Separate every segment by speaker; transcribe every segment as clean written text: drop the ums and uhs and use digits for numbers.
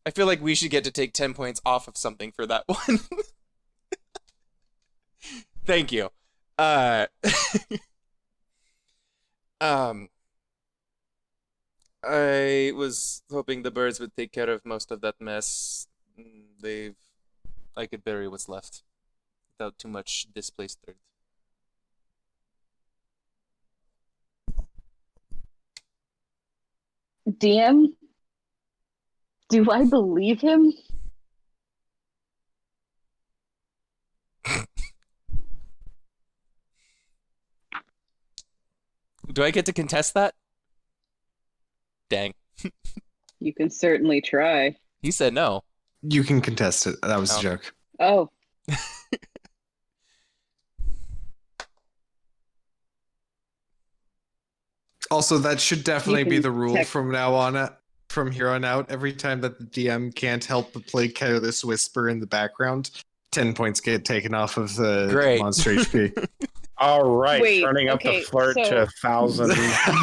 Speaker 1: I feel like we should get to take 10 points off of something for that one. Thank you. Uh, um, I was hoping the birds would take care of most of that mess. They've. I could bury what's left without too much displaced dirt.
Speaker 2: DM, do I believe him?
Speaker 1: Do I get to contest that? Dang.
Speaker 2: You can certainly try.
Speaker 1: He said no.
Speaker 3: You can contest it. That was a
Speaker 1: Oh.
Speaker 3: joke.
Speaker 2: Oh,
Speaker 3: Also, that should definitely
Speaker 2: You
Speaker 3: be
Speaker 2: can
Speaker 3: the rule
Speaker 2: tech-
Speaker 3: from now on. From here on out, every time that the DM can't help but play Careless Whisper in the background, 10 points get taken off of the
Speaker 1: Great.
Speaker 3: monster HP.
Speaker 4: All right,
Speaker 2: Wait,
Speaker 4: turning up
Speaker 2: okay,
Speaker 4: the flirt
Speaker 2: so-
Speaker 4: to 1,000.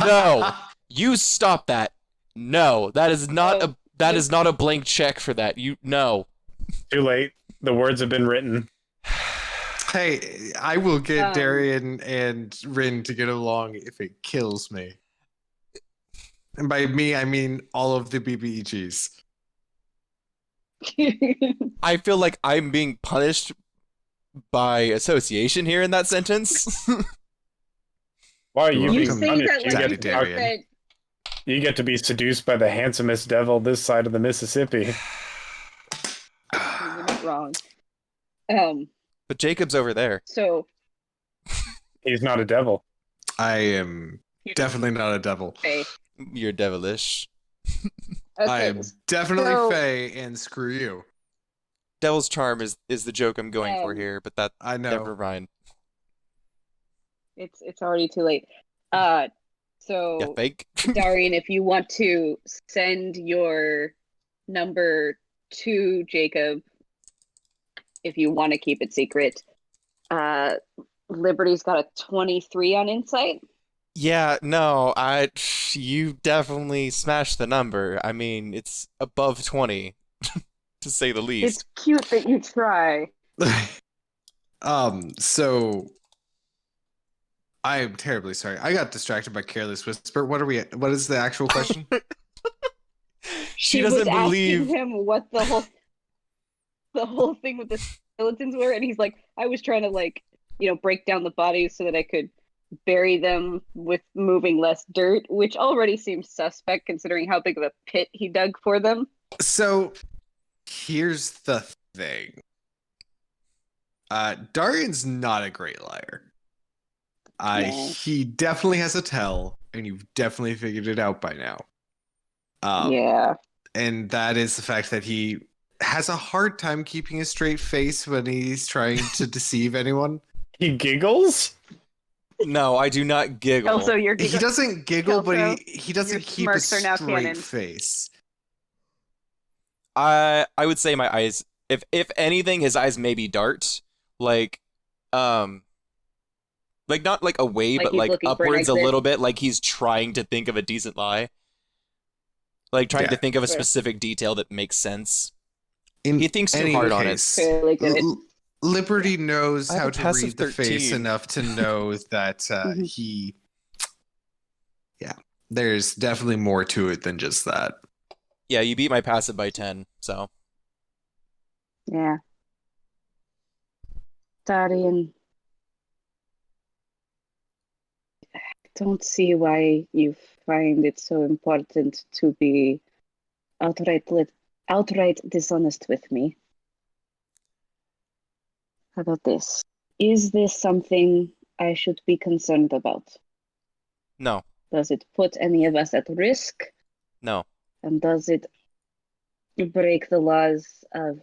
Speaker 1: No. You stop that. No, that is not
Speaker 2: Oh,
Speaker 1: a that is not a blank check for that. You no.
Speaker 4: Too late. The words have been written.
Speaker 3: Hey, I will get
Speaker 2: Um,
Speaker 3: Darian and Rin to get along if it kills me. And by me, I mean all of the BBEGs.
Speaker 1: I feel like I'm being punished by association here in that sentence.
Speaker 4: Why are you
Speaker 3: You're
Speaker 2: you
Speaker 4: being
Speaker 3: welcome,
Speaker 2: say
Speaker 4: punished?
Speaker 2: that
Speaker 4: You
Speaker 2: like
Speaker 4: get,
Speaker 2: you
Speaker 4: to,
Speaker 3: Daddy
Speaker 2: think
Speaker 3: Darian.
Speaker 2: that
Speaker 4: you get to be seduced by the handsomest devil this side of the Mississippi.
Speaker 2: you're not wrong.
Speaker 1: But Jacob's over there.
Speaker 2: So
Speaker 4: He's not a devil.
Speaker 3: I am definitely not a devil.
Speaker 2: okay,
Speaker 1: You're devilish.
Speaker 3: I am definitely
Speaker 2: so-
Speaker 3: Fae, and screw you.
Speaker 1: Devil's charm is the joke I'm going for here, but that
Speaker 3: I know.
Speaker 1: never mind.
Speaker 2: it's already too late.
Speaker 1: Yeah,
Speaker 2: So
Speaker 1: fake.
Speaker 2: Darian, if you want to send your number to Jacob, if you want to keep it secret, Liberty's got a 23 on insight.
Speaker 1: Yeah, no, you definitely smashed the number. I mean, it's above 20 to say the least.
Speaker 2: It's cute that you try.
Speaker 3: So I am terribly sorry. I got distracted by Careless Whisper. What is the actual question?
Speaker 1: She
Speaker 2: was
Speaker 1: doesn't believe
Speaker 2: asking him what the whole thing with the skeletons were, and he's like, I was trying to break down the bodies so that I could bury them with moving less dirt, which already seems suspect considering how big of a pit he dug for them.
Speaker 3: So here's the thing. Darian's not a great liar.
Speaker 2: No.
Speaker 3: He definitely has a tell, and you've definitely figured it out by now.
Speaker 2: Yeah.
Speaker 3: And that is the fact that he has a hard time keeping a straight face when he's trying to deceive anyone.
Speaker 4: He giggles?
Speaker 1: No, I do not giggle.
Speaker 2: Also, you're
Speaker 3: He doesn't giggle, but
Speaker 2: Kelso,
Speaker 3: he doesn't
Speaker 2: your
Speaker 3: keep a
Speaker 2: smirks are now
Speaker 3: straight
Speaker 2: canon.
Speaker 3: face.
Speaker 1: I would say my eyes, if anything, his eyes maybe dart, like not like away,
Speaker 2: Like
Speaker 1: but
Speaker 2: he's
Speaker 1: like
Speaker 2: looking for an
Speaker 1: upwards a
Speaker 2: exit.
Speaker 1: little bit, like he's trying to think of a decent lie, like trying to
Speaker 3: Yeah.
Speaker 1: think of a
Speaker 2: Sure.
Speaker 1: specific detail that makes sense.
Speaker 3: In
Speaker 1: He thinks too
Speaker 3: any
Speaker 1: hard on it.
Speaker 3: case,
Speaker 2: Fairly good.
Speaker 3: Liberty knows
Speaker 1: I have
Speaker 3: how
Speaker 1: a
Speaker 3: to
Speaker 1: passive
Speaker 3: read the face
Speaker 1: 13.
Speaker 3: enough to know that
Speaker 2: Mhm.
Speaker 3: there's definitely more to it than just that.
Speaker 1: Yeah, you beat my passive by 10, so
Speaker 2: Yeah. Darian, I don't see why you find it so important to be outright dishonest with me. How about this? Is this something I should be concerned about?
Speaker 1: no,
Speaker 2: Does it put any of us at risk?
Speaker 1: no.
Speaker 2: And does it break the laws of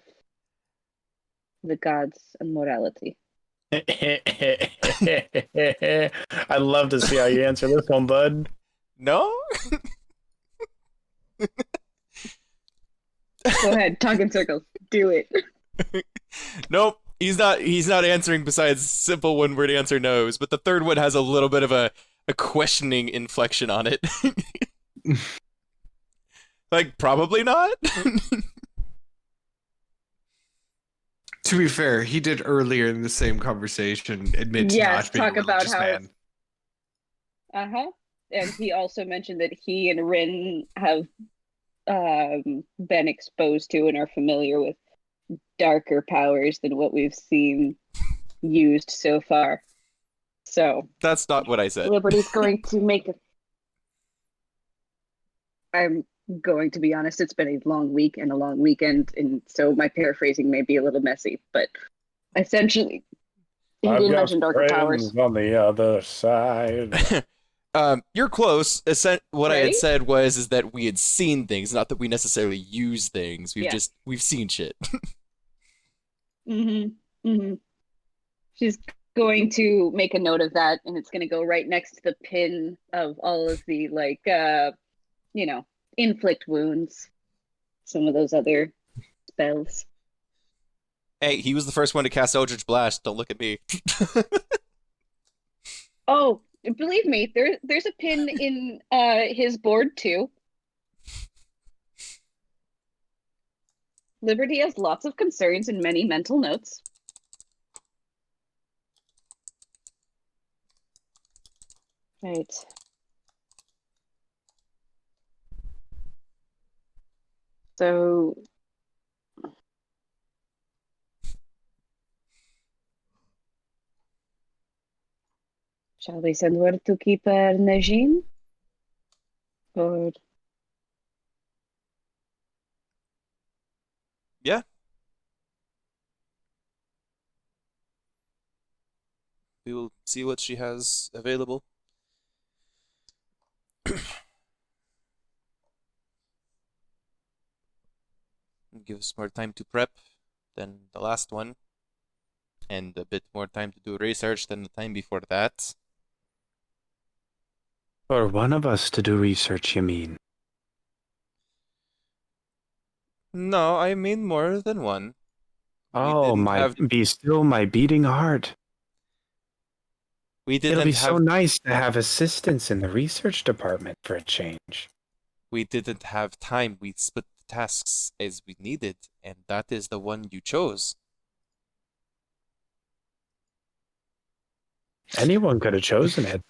Speaker 2: the gods and morality?
Speaker 4: I'd love to see how you answer this one, bud.
Speaker 1: No?
Speaker 2: Go ahead, talk in circles. Do it.
Speaker 1: Nope. He's not answering besides simple one word answer no's, but the third one has a little bit of a questioning inflection on it. Like, probably not?
Speaker 3: To be fair, he did earlier in the same conversation admit to
Speaker 2: Yes,
Speaker 3: not being a
Speaker 2: talk about
Speaker 3: religious
Speaker 2: how
Speaker 3: man.
Speaker 2: And he also mentioned that he and Rin have been exposed to and are familiar with darker powers than what we've seen used so far. So
Speaker 1: That's not what I said.
Speaker 2: Liberty's going to make a... I'm going to be honest, it's been a long week and a long weekend, and so my paraphrasing may be a little messy, but essentially he
Speaker 4: I've
Speaker 2: did
Speaker 4: got
Speaker 2: mention darker powers.
Speaker 4: friends on the other side.
Speaker 1: You're close. What I had
Speaker 2: Ready?
Speaker 1: said is that we had seen things, not that we necessarily use things.
Speaker 2: Yeah.
Speaker 1: We've seen shit.
Speaker 2: She's going to make a note of that, and it's going to go right next to the pin of all of the inflict wounds, some of those other spells.
Speaker 1: Hey, he was the first one to cast Eldritch Blast. Don't look at me.
Speaker 2: Oh, believe me, there's a pin in his board too. Liberty has lots of concerns and many mental notes. Right. So shall we send word to keep Najin? Or
Speaker 1: Yeah. We will see what she has available. Give us more time to prep than the last one, and a bit more time to do research than the time before that.
Speaker 5: For one of us to do research, you mean?
Speaker 1: No, I mean more than one.
Speaker 5: Oh, be still my beating heart.
Speaker 1: We
Speaker 5: It'll
Speaker 1: didn't
Speaker 5: be so
Speaker 1: have
Speaker 5: nice to have assistance in the research department for a change.
Speaker 1: we didn't have time. We split the tasks as we needed, and that is the one you chose.
Speaker 5: Anyone could have chosen it.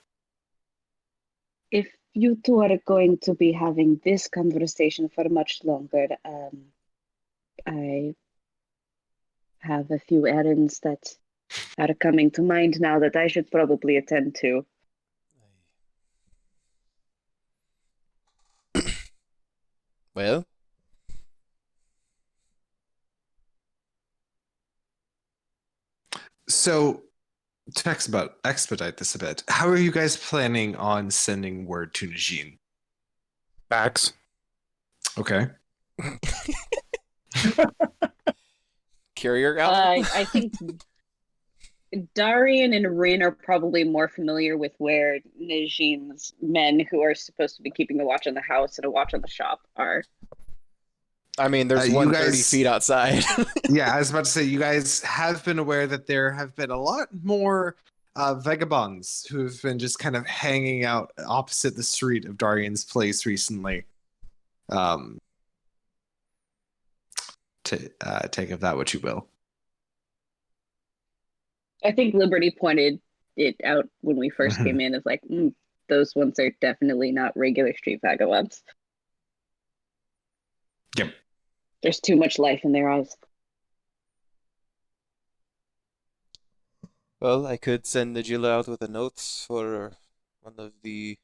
Speaker 2: if you two are going to be having this conversation for much longer, I have a few errands that are coming to mind now that I should probably attend to.
Speaker 1: Well,
Speaker 3: So, to expedite this a bit, how are you guys planning on sending word to Najin?
Speaker 5: Fax.
Speaker 3: Okay.
Speaker 1: carrier out.
Speaker 2: I think Darian and Rin are probably more familiar with where Najin's men, who are supposed to be keeping a watch on the house and a watch on the shop, are.
Speaker 1: I mean, there's
Speaker 3: You
Speaker 1: 130
Speaker 3: guys-
Speaker 1: feet outside.
Speaker 3: Yeah, I was about to say, you guys have been aware that there have been a lot more vagabonds who have been just kind of hanging out opposite the street of Darian's place recently. Take of that what you will.
Speaker 2: I think Liberty pointed it out when we 1st
Speaker 3: Mhm.
Speaker 2: came in as like, those ones are definitely not regular street vagabonds.
Speaker 3: Yep.
Speaker 2: There's too much life in their eyes.
Speaker 1: Well, I could send Najila out with a note for one of the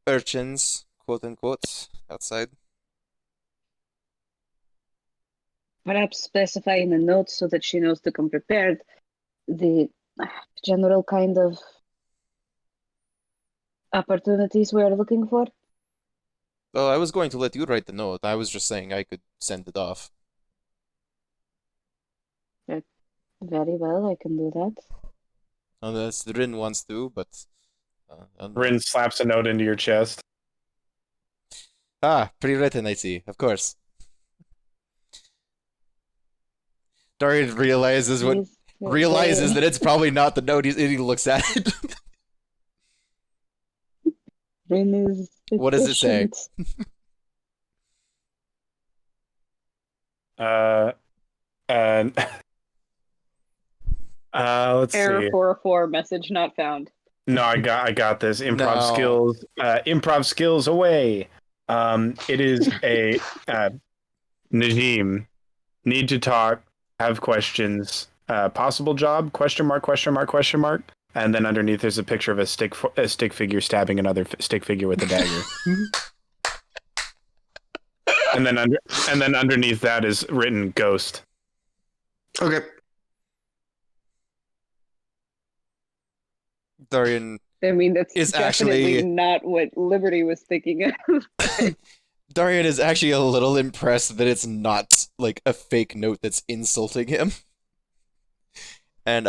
Speaker 1: urchins, quote unquote, outside.
Speaker 2: Perhaps specify in the notes so that she knows to come prepared the general kind of opportunities we are looking for.
Speaker 1: Well, I was going to let you write the note. I was just saying I could send it off.
Speaker 2: Very well, I can do that.
Speaker 1: Unless Rin wants to, but...
Speaker 4: Rin slaps a note into your chest.
Speaker 1: Ah, pre-written, I see. Of course. Darian realizes
Speaker 2: Please,
Speaker 1: that it's probably not the note. He looks at it.
Speaker 2: Rin is
Speaker 1: What does it say?
Speaker 2: efficient.
Speaker 4: And let's
Speaker 2: Error
Speaker 4: see.
Speaker 2: 404 message not found.
Speaker 4: No, I got this. Improv
Speaker 1: No.
Speaker 4: skills. Improv skills away. It is a Najim. Need to talk. Have questions. Possible job? Question mark? Question mark? Question mark? And then underneath there's a picture of a stick figure stabbing another stick figure with a dagger. and then underneath that is written ghost.
Speaker 3: Okay.
Speaker 1: Darian
Speaker 2: I mean, that's
Speaker 1: Is
Speaker 2: definitely
Speaker 1: actually-
Speaker 2: not what Liberty was thinking of.
Speaker 1: Darian is actually a little impressed that it's not like a fake note that's insulting him. And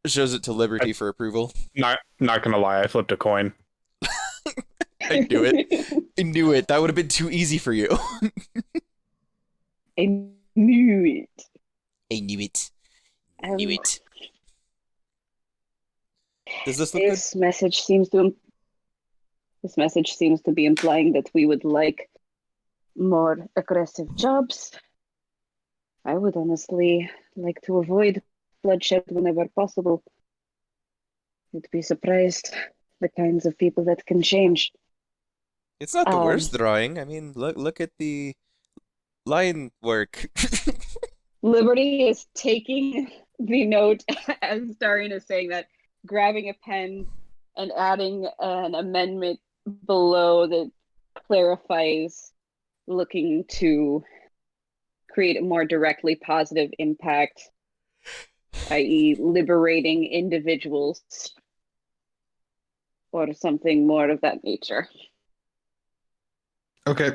Speaker 1: shows it to Liberty for approval.
Speaker 4: Not gonna lie, I flipped a coin.
Speaker 1: I knew it. I knew it. That would have been too easy for you.
Speaker 2: I knew it.
Speaker 1: I knew it.
Speaker 2: Knew
Speaker 1: it. Does this look good?
Speaker 2: This message seems to be implying that we would like more aggressive jobs. I would honestly like to avoid bloodshed whenever possible. You'd be surprised the kinds of people that can change.
Speaker 1: It's not the worst drawing. I mean, look at the line work.
Speaker 2: Liberty is taking the note as Darian is saying that, grabbing a pen and adding an amendment below that clarifies looking to create a more directly positive impact, i.e. liberating individuals or something more of that nature.
Speaker 3: Okay.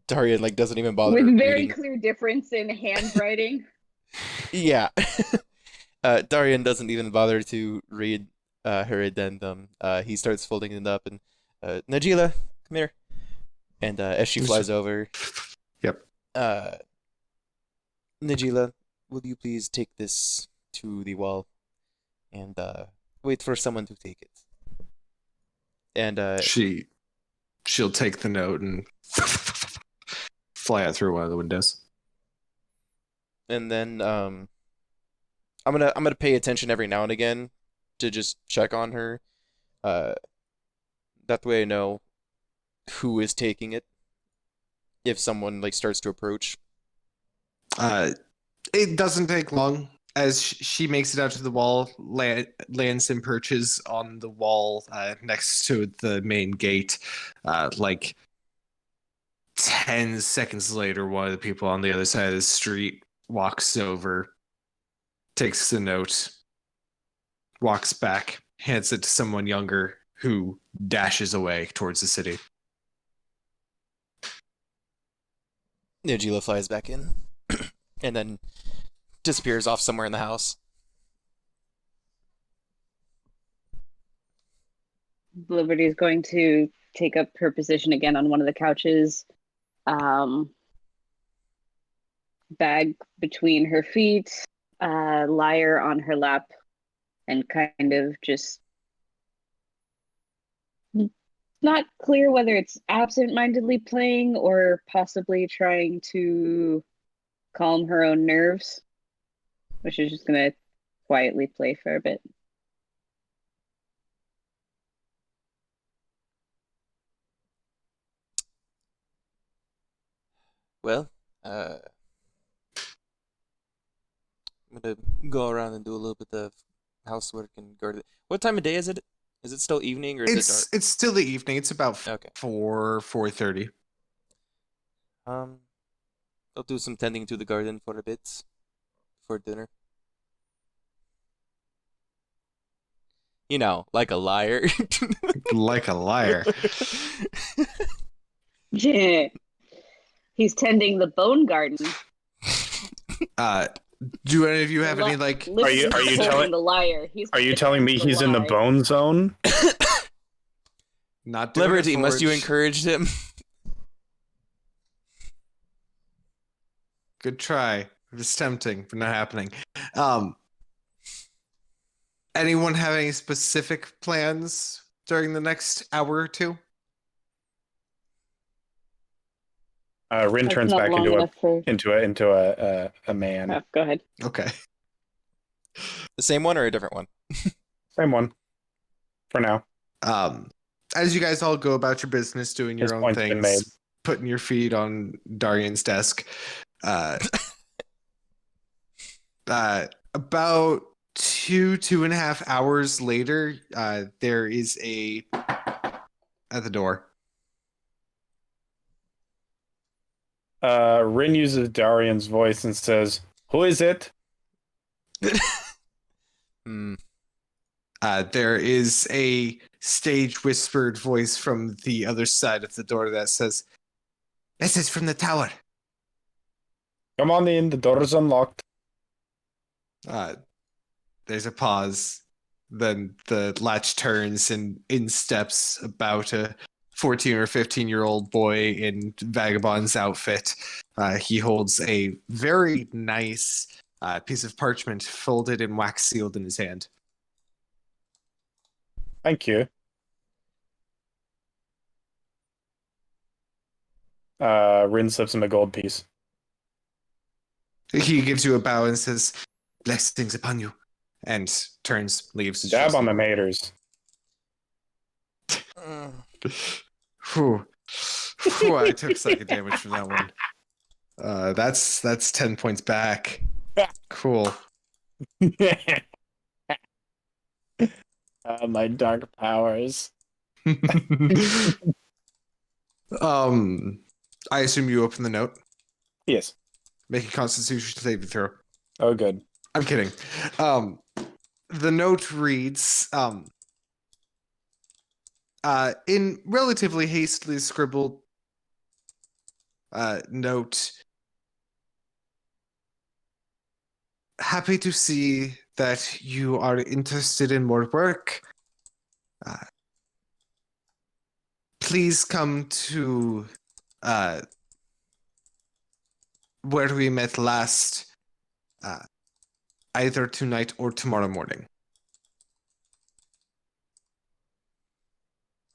Speaker 1: Darian like doesn't even bother
Speaker 2: With very
Speaker 1: reading.
Speaker 2: clear difference in handwriting.
Speaker 1: Yeah. Darian doesn't even bother to read her addendum. He starts folding it up and Najila, come here. And as she flies over,
Speaker 3: Yep.
Speaker 1: Najila, will you please take this to the wall and wait for someone to take it? And
Speaker 3: She'll take the note and fly out through one of the windows.
Speaker 1: and then I'm gonna pay attention every now and again to just check on her. That way I know who is taking it if someone like starts to approach.
Speaker 3: It doesn't take long. As she makes it out to the wall, Lanson perches on the wall next to the main gate. Like 10 seconds later, one of the people on the other side of the street walks over, takes the note, walks back, hands it to someone younger who dashes away towards the city.
Speaker 1: Najila flies back in and then disappears off somewhere in the house.
Speaker 2: Liberty is going to take up her position again on one of the couches, bag between her feet, lyre on her lap, and kind of just not clear whether it's absent-mindedly playing or possibly trying to calm her own nerves, which is just going to quietly play for a bit.
Speaker 1: Well, I'm gonna go around and do a little bit of housework and guard it. What time of day is it? Is it still evening or is it dark?
Speaker 3: It's still the evening. It's about
Speaker 1: Okay.
Speaker 3: 4:30.
Speaker 1: I'll do some tending to the garden for a bit before dinner. You know, like a liar.
Speaker 3: Like a liar.
Speaker 2: Yeah. He's tending the bone garden.
Speaker 3: Do any of you have any like?
Speaker 4: Are you telling-
Speaker 2: the liar?
Speaker 4: Are you telling me he's in the bone zone?
Speaker 3: Not doing it,
Speaker 1: Liberty, must you
Speaker 3: Forge.
Speaker 1: encourage him?
Speaker 3: Good try. It was tempting, but not happening. Anyone have any specific plans during the next hour or two?
Speaker 4: Rin
Speaker 2: That's
Speaker 4: turns
Speaker 2: not
Speaker 4: back
Speaker 2: long enough for.
Speaker 4: into a man.
Speaker 2: Oh, go ahead.
Speaker 3: Okay.
Speaker 1: The same one or a different one?
Speaker 4: Same one. For now.
Speaker 3: As you guys all go about your business, doing your
Speaker 4: His
Speaker 3: own
Speaker 4: point's been made.
Speaker 3: things, putting your feet on Darian's desk, about 2.5 hours later, there is at the door.
Speaker 4: Rin uses Darian's voice and says, "Who is it?"
Speaker 1: Hmm.
Speaker 3: There is a stage whispered voice from the other side of the door that says, "This is from the tower."
Speaker 4: Come on in, the door's unlocked.
Speaker 3: There's a pause. Then the latch turns and in steps about a 14 or 15-year-old boy in vagabond's outfit. He holds a very nice piece of parchment folded and wax sealed in his hand.
Speaker 4: Thank you. Rin slips him a gold piece.
Speaker 3: He gives you a bow and says, "Blessings upon you," and turns, leaves.
Speaker 4: Dab on the maters.
Speaker 3: Whew. Whew, I took psychic damage from that one. That's 10 points back. Cool.
Speaker 4: My dark powers.
Speaker 3: I assume you open the note.
Speaker 4: Yes.
Speaker 3: Make a Constitution saving throw.
Speaker 4: Oh, good.
Speaker 3: I'm kidding. The note reads, in relatively hastily scribbled note, "Happy to see that you are interested in more work. Please come to where we met last, either tonight or tomorrow morning."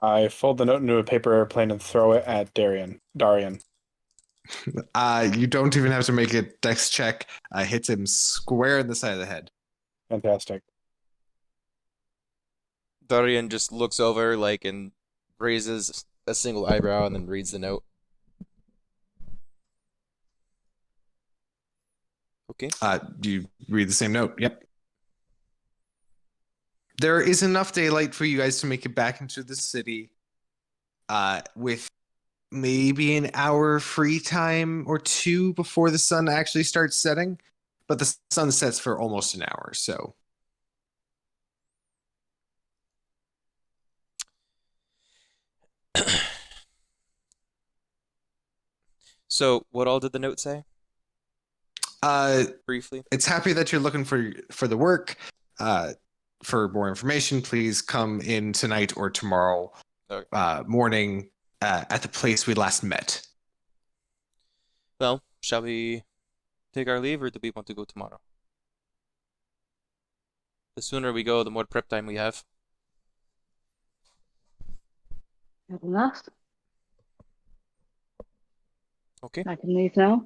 Speaker 4: I fold the note into a paper airplane and throw it at Darian.
Speaker 3: You don't even have to make a dex check. Hits him square in the side of the head.
Speaker 4: Fantastic.
Speaker 1: Darian just looks over and raises a single eyebrow and then reads the note. Okay.
Speaker 3: You read the same note. Yep. There is enough daylight for you guys to make it back into the city with maybe an hour free time or two before the sun actually starts setting. But the sun sets for almost an hour, so.
Speaker 1: So, what all did the note say? Briefly.
Speaker 3: It's happy that you're looking for the work. For more information, please come in tonight or tomorrow morning at the place we last met.
Speaker 1: Well, shall we take our leave, or do we want to go tomorrow? The sooner we go, the more prep time we have.
Speaker 2: Good enough.
Speaker 1: Okay.
Speaker 2: I can leave now.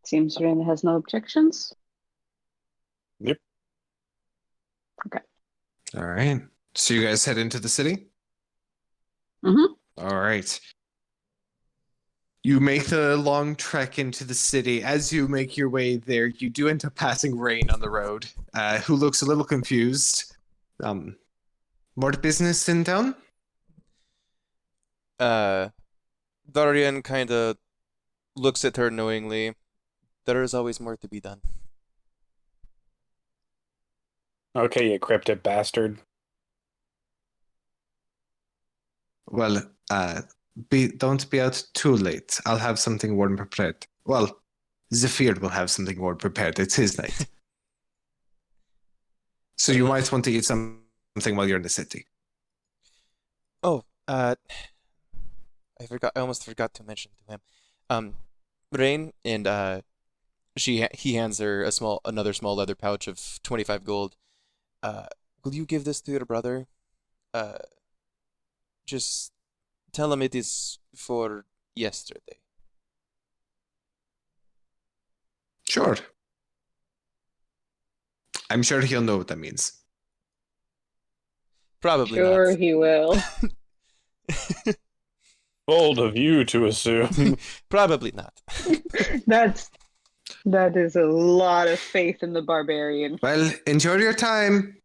Speaker 2: Seems Ren has no objections.
Speaker 4: Yep.
Speaker 2: Okay.
Speaker 3: All right. So you guys head into the city?
Speaker 2: Mm-hmm.
Speaker 3: All right. You make the long trek into the city. As you make your way there, you do end up passing Rain on the road, who looks a little confused. More business in town?
Speaker 1: Darian kind of looks at her knowingly. There is always more to be done.
Speaker 4: Okay, you cryptic bastard.
Speaker 3: Well, don't be out too late. I'll have something warm prepared. Well, Zephyr will have something warm prepared. It's his night. So you might want to eat something while you're in the city.
Speaker 1: Oh, I almost forgot to mention to him. Rain and he hands her another small leather pouch of 25 gold. Will you give this to your brother? just tell him it is for yesterday.
Speaker 3: Sure. I'm sure he'll know what that means.
Speaker 1: Probably
Speaker 2: Sure,
Speaker 1: not.
Speaker 2: he will.
Speaker 4: Bold of you to assume.
Speaker 1: Probably not.
Speaker 2: That is a lot of faith in the barbarian.
Speaker 3: Well, enjoy your time.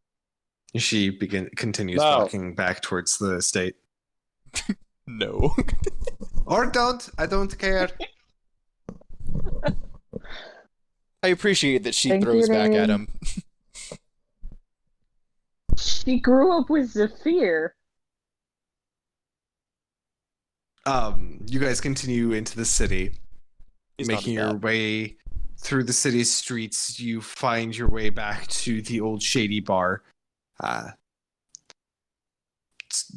Speaker 3: She continues
Speaker 4: No.
Speaker 3: walking back towards the estate.
Speaker 1: No.
Speaker 3: Or don't. I don't care.
Speaker 1: I appreciate that she
Speaker 2: Thank
Speaker 1: throws
Speaker 2: you,
Speaker 1: back at
Speaker 2: Dane.
Speaker 1: him.
Speaker 2: She grew up with Zephyr.
Speaker 3: You guys continue into the city,
Speaker 1: He's not
Speaker 3: making
Speaker 1: as
Speaker 3: your
Speaker 1: bad.
Speaker 3: way through the city streets. You find your way back to the old shady bar.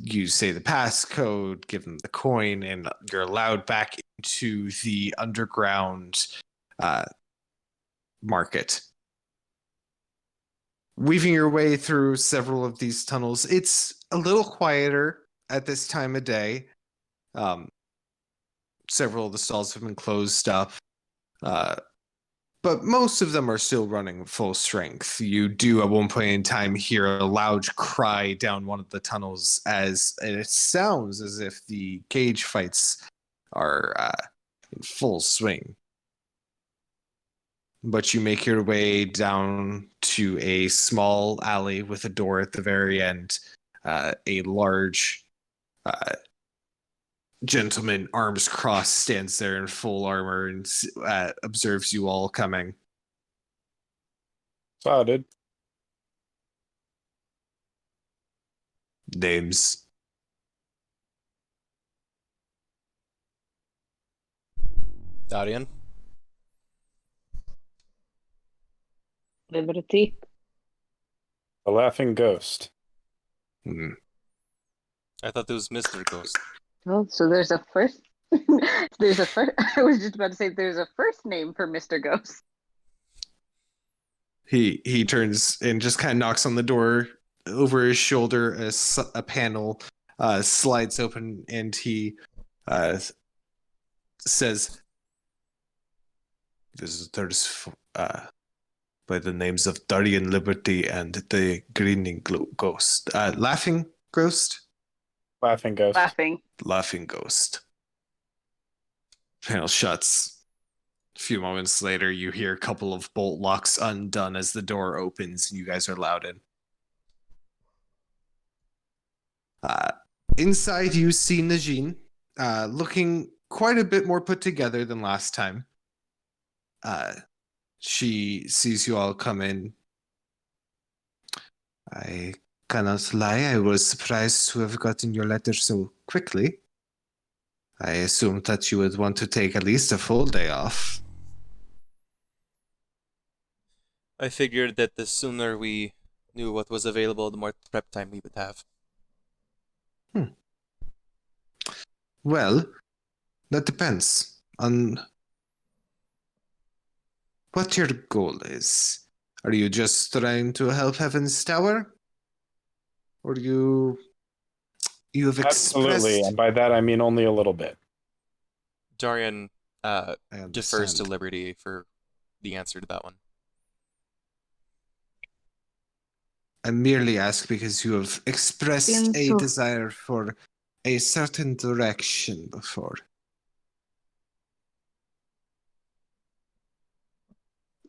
Speaker 3: You say the passcode, give them the coin, and you're allowed back into the underground market. Weaving your way through several of these tunnels, it's a little quieter at this time of day. Several of the stalls have been closed up, but most of them are still running full strength. You do at one point in time hear a loud cry down one of the tunnels and it sounds as if the cage fights are in full swing. But you make your way down to a small alley with a door at the very end. A large gentleman, arms crossed, stands there in full armor and observes you all coming.
Speaker 4: Saw, dude.
Speaker 3: Names.
Speaker 1: Darian.
Speaker 2: Liberty.
Speaker 5: The Laughing Ghost.
Speaker 3: Hmm.
Speaker 1: I thought it was Mr. Ghost.
Speaker 2: Oh, so there's a first. There's a first. I was just about to say there's a first name for Mr. Ghost.
Speaker 3: He turns and just kind of knocks on the door. Over his shoulder, a panel slides open, and he says, "Visitors by the names of Darian Liberty and the Grinning Ghost, Laughing Ghost,
Speaker 5: Laughing Ghost.
Speaker 3: Laughing Ghost." Panel shuts. A few moments later, you hear a couple of bolt locks undone as the door opens, and you guys are allowed in. Inside, you see Najin, looking quite a bit more put together than last time. She sees you all come in. I cannot lie, I was surprised to have gotten your letter so quickly. I assumed that you would want to take at least a full day off.
Speaker 1: I figured that the sooner we knew what was available, the more prep time we would have.
Speaker 3: Well, that depends on what your goal is. Are you just trying to help Heaven's Tower? Or you have
Speaker 5: Absolutely,
Speaker 3: expressed...
Speaker 5: and by that I mean only a little bit.
Speaker 1: Darian
Speaker 3: I
Speaker 1: defers to
Speaker 3: understand.
Speaker 1: Liberty for the answer to that one.
Speaker 3: I merely ask because you have expressed a
Speaker 2: Insult.
Speaker 3: desire for a certain direction before.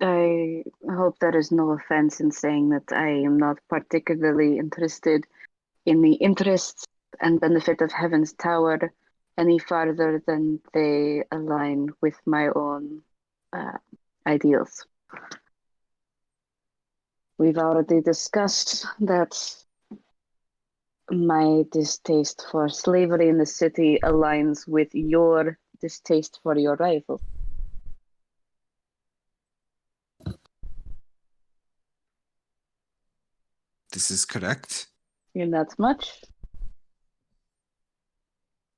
Speaker 2: I hope there is no offense in saying that I am not particularly interested in the interests and benefit of Heaven's Tower any farther than they align with my own ideals. We've already discussed that my distaste for slavery in the city aligns with your distaste for your rival.
Speaker 3: This is correct.
Speaker 2: In that much.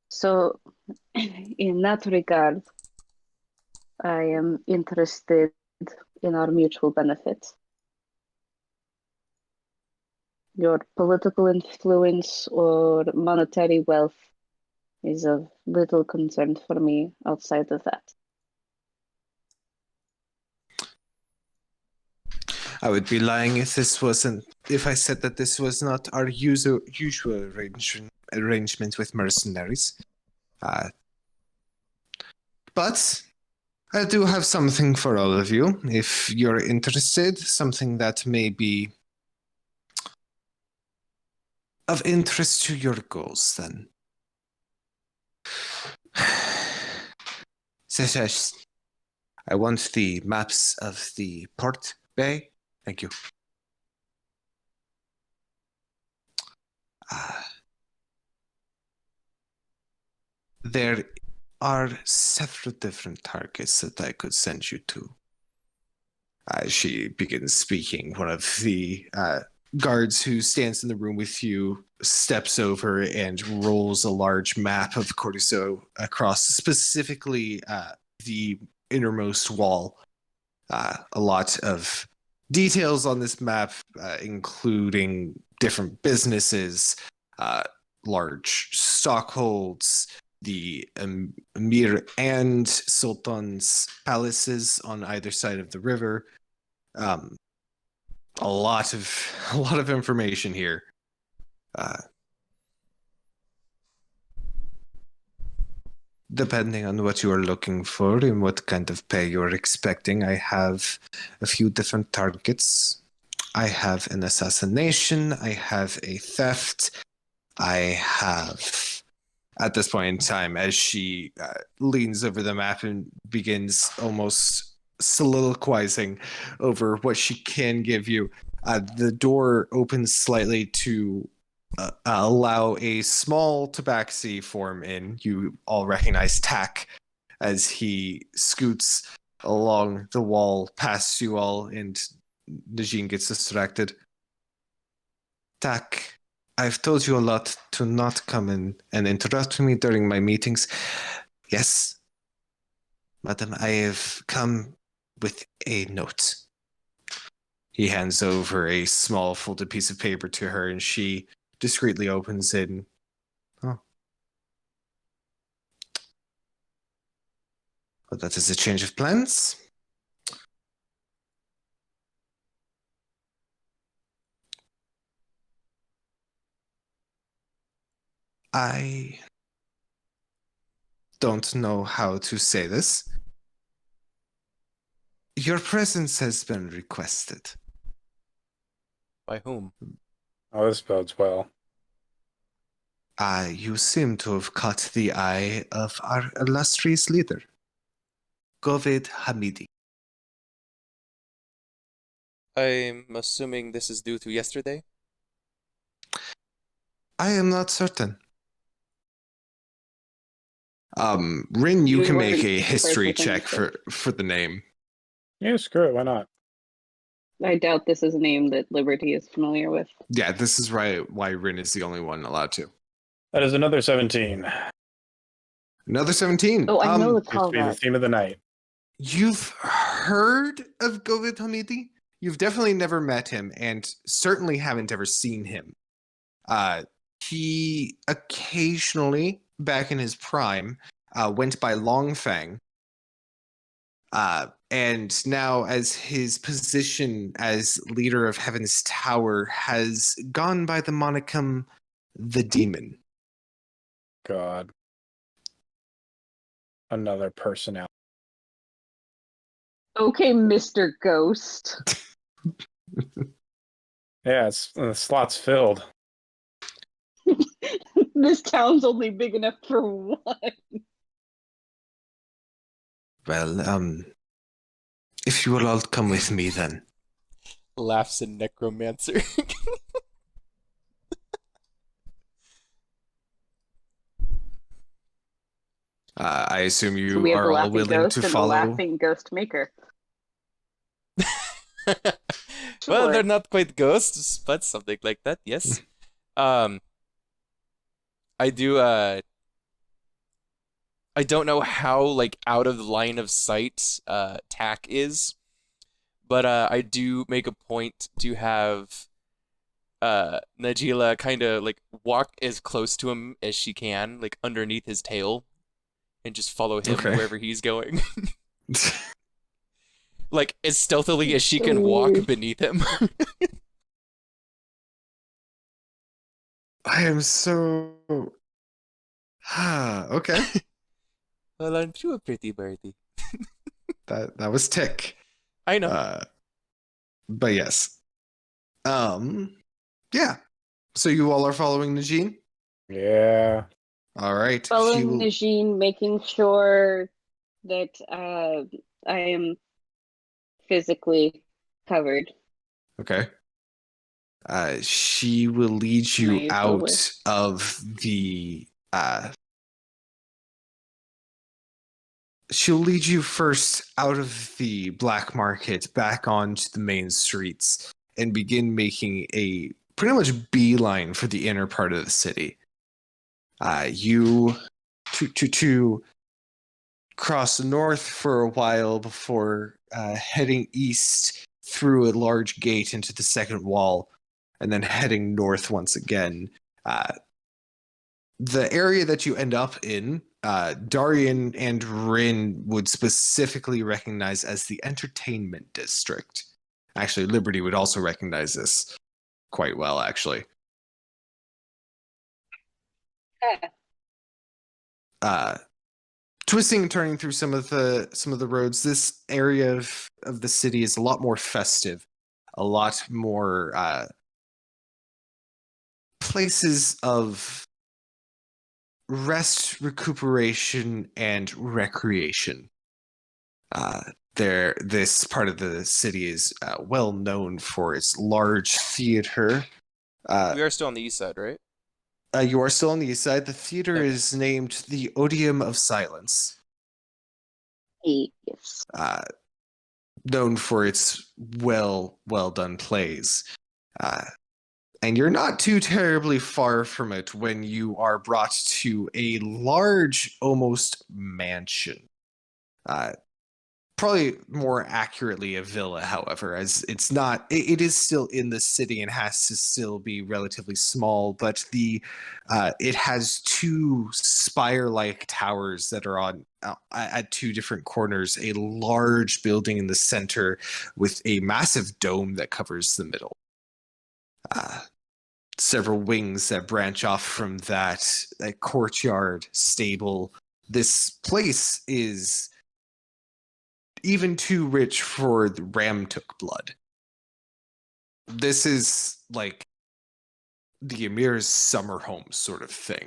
Speaker 2: So, in that regard, I am interested in our mutual benefit. Your political influence or monetary wealth is of little concern for me outside of that.
Speaker 3: I would be lying if I said that this was not our usual arrangement with mercenaries. But I do have something for all of you, if you're interested. Something that may be of interest to your goals, then. Sesesh, I want the maps of the port bay. Thank you. There are several different targets that I could send you to. She begins speaking. One of the guards who stands in the room with you steps over and rolls a large map of Cortiso across specifically the innermost wall. A lot of details on this map, including different businesses, large stockholds, the Emir and Sultan's palaces on either side of the river. A lot of information here. Depending on what you are looking for and what kind of pay you're expecting, I have a few different targets. I have an assassination. I have a theft. I have, at this point in time, as she leans over the map and begins almost soliloquizing over what she can give you, the door opens slightly to allow a small tabaxi form in. You all recognize Tak as he scoots along the wall past you all, and Najin gets distracted. Tak, I've told you a lot to not come in and interrupt me during my meetings. Yes, madam, I have come with a note. He hands over a small folded piece of paper to her, and she discreetly opens it. And, well, that is a change of plans. I don't know how to say this. Your presence has been requested.
Speaker 1: By whom?
Speaker 4: Oh, this bodes well.
Speaker 3: You seem to have caught the eye of our illustrious leader, Govid Hamidi.
Speaker 1: I'm assuming this is due to yesterday?
Speaker 3: I am not certain. Rin, you
Speaker 2: You
Speaker 3: can
Speaker 2: weren't
Speaker 3: make a history
Speaker 2: surprised with
Speaker 3: check for the name.
Speaker 4: Yeah, screw it. Why not?
Speaker 2: I doubt this is a name that Liberty is familiar with.
Speaker 3: Yeah, this is why Rin is the only one allowed to.
Speaker 4: That is another 17.
Speaker 3: Another 17.
Speaker 2: Oh, I know the
Speaker 4: Used to be the
Speaker 2: call.
Speaker 4: theme of the night.
Speaker 3: You've heard of Govid Hamidi? You've definitely never met him, and certainly haven't ever seen him. He occasionally, back in his prime, went by Longfang. And now, as his position as leader of Heaven's Tower has gone by the monicum the Demon.
Speaker 4: God. Another personality.
Speaker 2: Okay, Mr. Ghost.
Speaker 4: Yeah, the slot's filled.
Speaker 2: This town's only big enough for one.
Speaker 3: Well, if you will all come with me, then.
Speaker 1: Laughs in necromancer.
Speaker 3: I assume
Speaker 2: So
Speaker 3: you
Speaker 2: we have the
Speaker 3: are all
Speaker 2: laughing
Speaker 3: willing
Speaker 2: ghost
Speaker 3: to
Speaker 2: and
Speaker 3: follow.
Speaker 2: the laughing ghost maker.
Speaker 1: Well,
Speaker 2: Sure.
Speaker 1: they're not quite ghosts, but something like that, yes. I do I don't know how like out of line of sight Tak is, but I do make a point to have Najila kind of like walk as close to him as she can, like underneath his tail, and just follow him
Speaker 3: Okay.
Speaker 1: wherever he's going. Like as stealthily as she
Speaker 2: So
Speaker 1: can walk
Speaker 2: weird.
Speaker 1: beneath him.
Speaker 3: I am so. Okay.
Speaker 1: Well, aren't you a pretty birdie?
Speaker 3: That was Tick.
Speaker 1: I know.
Speaker 3: But yes. Yeah. So you all are following Najin?
Speaker 4: Yeah.
Speaker 3: All right. She
Speaker 2: Following
Speaker 3: will-
Speaker 2: Najin, making sure that I am physically covered.
Speaker 3: Okay. She will lead
Speaker 2: My
Speaker 3: you
Speaker 2: usual
Speaker 3: out
Speaker 2: way.
Speaker 3: of the. She'll lead you first out of the black market back onto the main streets and begin making a pretty much beeline for the inner part of the city. You to cross north for a while before heading east through a large gate into the second wall, and then heading north once again. The area that you end up in, Darian and Rin would specifically recognize as the entertainment district. Actually, Liberty would also recognize this quite well, actually. Twisting and turning through some of the roads, this area of the city is a lot more festive, a lot more places of rest, recuperation, and recreation. This part of the city is well known for its large theater.
Speaker 1: We are still on the east side, right?
Speaker 3: You are still on the east side. The theater
Speaker 1: Okay.
Speaker 3: is named the Odium of Silence.
Speaker 2: Yes.
Speaker 3: Known for its well done plays. And you're not too terribly far from it when you are brought to a large, almost mansion. Probably more accurately a villa, however, as it's not. It is still in the city and has to still be relatively small, but it has two spire-like towers that are on at two different corners. A large building in the center with a massive dome that covers the middle. Several wings that branch off from that, a courtyard, stable. This place is even too rich for the Ramtook blood. This is like the Emir's summer home sort of thing,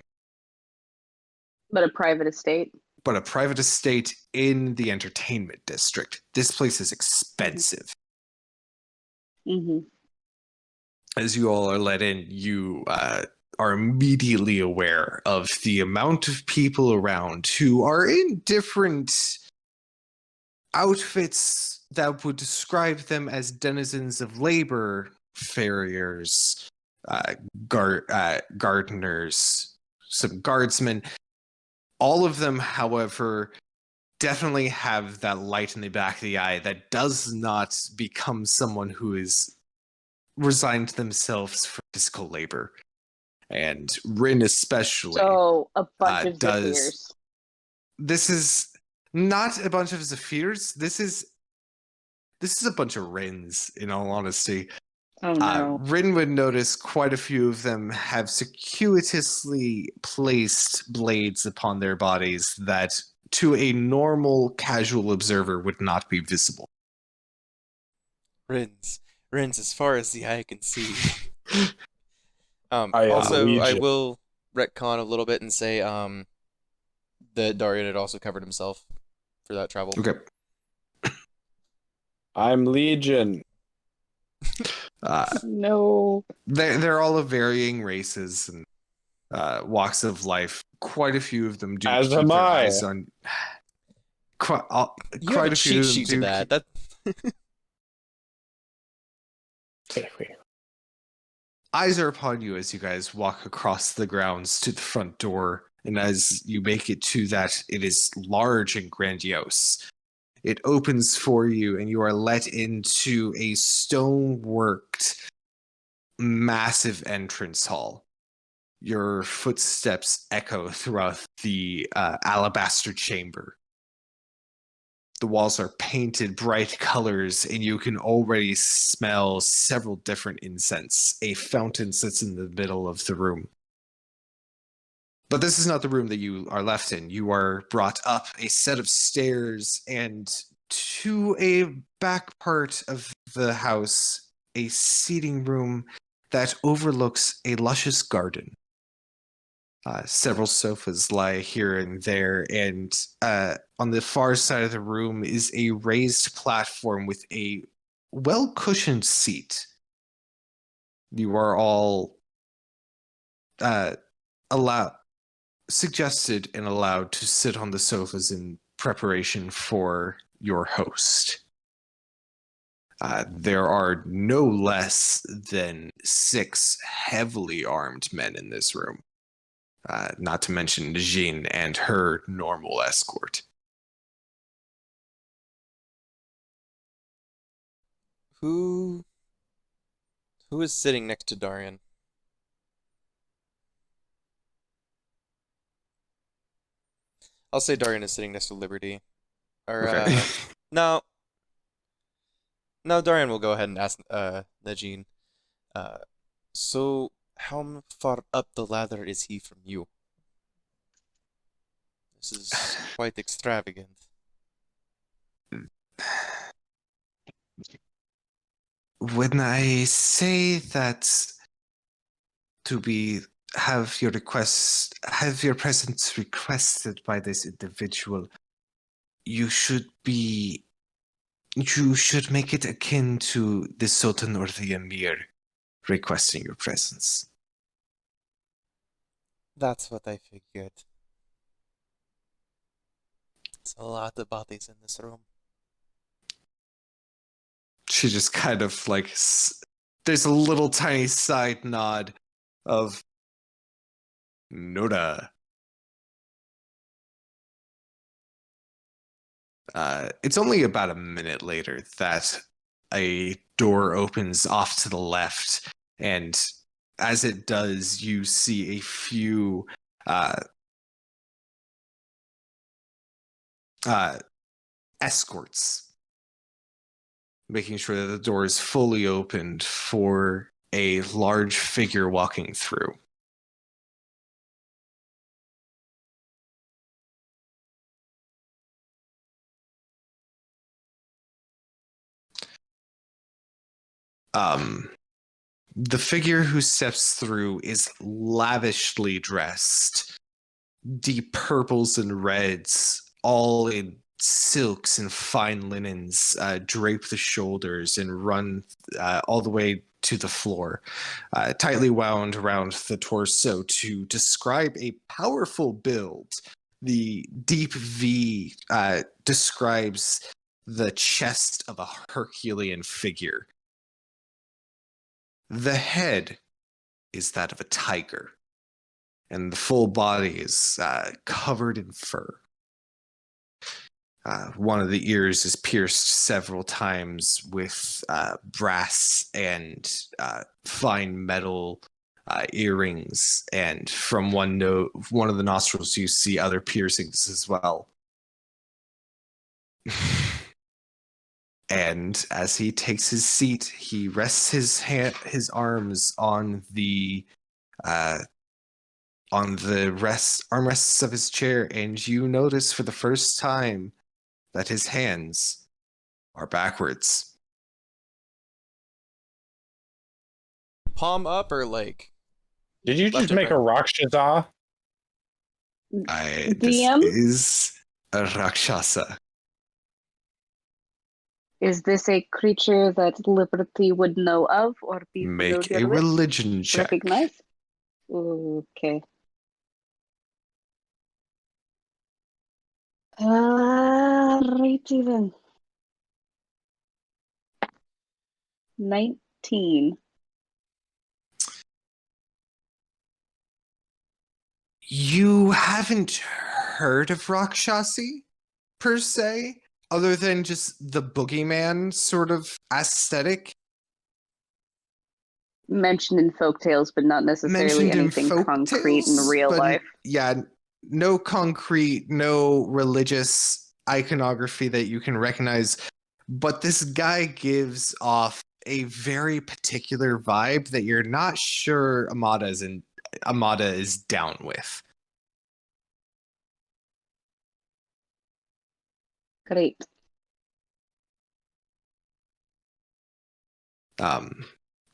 Speaker 2: But a private estate.
Speaker 3: but a private estate in the entertainment district. This place is expensive.
Speaker 2: Mm-hmm.
Speaker 3: As you all are let in, you are immediately aware of the amount of people around who are in different outfits that would describe them as denizens of labor, farriers, gardeners, some guardsmen. All of them, however, definitely have that light in the back of the eye that does not become someone who is resigned themselves for physical labor. And Rin especially.
Speaker 2: So a bunch of
Speaker 3: does-
Speaker 2: Zephyrs.
Speaker 3: This is not a bunch of Zephyrs. This is a bunch of Rins, in all honesty.
Speaker 2: Oh no.
Speaker 3: Rin would notice quite a few of them have circuitously placed blades upon their bodies that to a normal casual observer would not be visible.
Speaker 1: Rins as far as the eye can see.
Speaker 4: I am
Speaker 1: Also, I
Speaker 4: Legion.
Speaker 1: will retcon a little bit and say that Darian had also covered himself for that travel.
Speaker 3: Okay.
Speaker 4: I'm Legion.
Speaker 2: No.
Speaker 3: They're all of varying races and walks of life. Quite a few of them do
Speaker 4: As
Speaker 3: keep
Speaker 4: am
Speaker 3: their
Speaker 4: I.
Speaker 3: eyes on.
Speaker 1: You have
Speaker 3: Quite
Speaker 1: a
Speaker 3: a few
Speaker 1: cheat
Speaker 3: of them
Speaker 1: sheet to
Speaker 3: do
Speaker 1: that.
Speaker 3: keep- eyes are upon you as you guys walk across the grounds to the front door, and as you make it to that, it is large and grandiose. It opens for you, and you are let into a stone-worked massive entrance hall. Your footsteps echo throughout the alabaster chamber. The walls are painted bright colors, and you can already smell several different incense. A fountain sits in the middle of the room. But this is not the room that you are left in. You are brought up a set of stairs and to a back part of the house, a seating room that overlooks a luscious garden. Several sofas lie here and there, and on the far side of the room is a raised platform with a well-cushioned seat. You are all suggested and allowed to sit on the sofas in preparation for your host. There are no less than 6 heavily armed men in this room. Not to mention Jean and her normal escort.
Speaker 1: Who is sitting next to Darian? I'll say Darian is sitting next to Liberty. Or
Speaker 3: Okay.
Speaker 1: no. No, Darian will go ahead and ask Najin. So how far up the ladder is he from you? This is quite extravagant.
Speaker 3: When I say that have your presence requested by this individual, you should make it akin to the Sultan or the Emir requesting your presence.
Speaker 1: That's what I figured. It's a lot of bodies in this room.
Speaker 3: She just kind of like, there's a little tiny side nod of Noda. It's only about a minute later that a door opens off to the left, and as it does, you see a few escorts making sure that the door is fully opened for a large figure walking through. The figure who steps through is lavishly dressed. Deep purples and reds, all in silks and fine linens, drape the shoulders and run all the way to the floor, tightly wound around the torso to describe a powerful build. The deep V describes the chest of a Herculean figure. The head is that of a tiger, and the full body is covered in fur. One of the ears is pierced several times with brass and fine metal earrings, and from one of the nostrils you see other piercings as well. And as he takes his seat, he rests his arms on the armrests of his chair, and you notice for the first time that his hands are backwards.
Speaker 1: Palm up or like?
Speaker 4: Did you
Speaker 1: Left
Speaker 4: just
Speaker 1: or
Speaker 4: make a
Speaker 1: right?
Speaker 4: Rakshasa?
Speaker 3: This
Speaker 2: DM?
Speaker 3: is a Rakshasa.
Speaker 2: Is this a creature that Liberty would know of or be
Speaker 3: Make
Speaker 2: familiar
Speaker 3: a
Speaker 2: with?
Speaker 3: religion check.
Speaker 2: Recognize? Okay. Righty then. 19.
Speaker 3: You haven't heard of Rakshasi, per se, other than just the boogeyman sort of aesthetic.
Speaker 2: mentioned in folktales, but not necessarily
Speaker 3: Mentioned in
Speaker 2: anything concrete in
Speaker 3: folktales,
Speaker 2: real
Speaker 3: but
Speaker 2: life.
Speaker 3: yeah, no concrete, no religious iconography that you can recognize. But this guy gives off a very particular vibe that you're not sure Amada is down with.
Speaker 2: Great.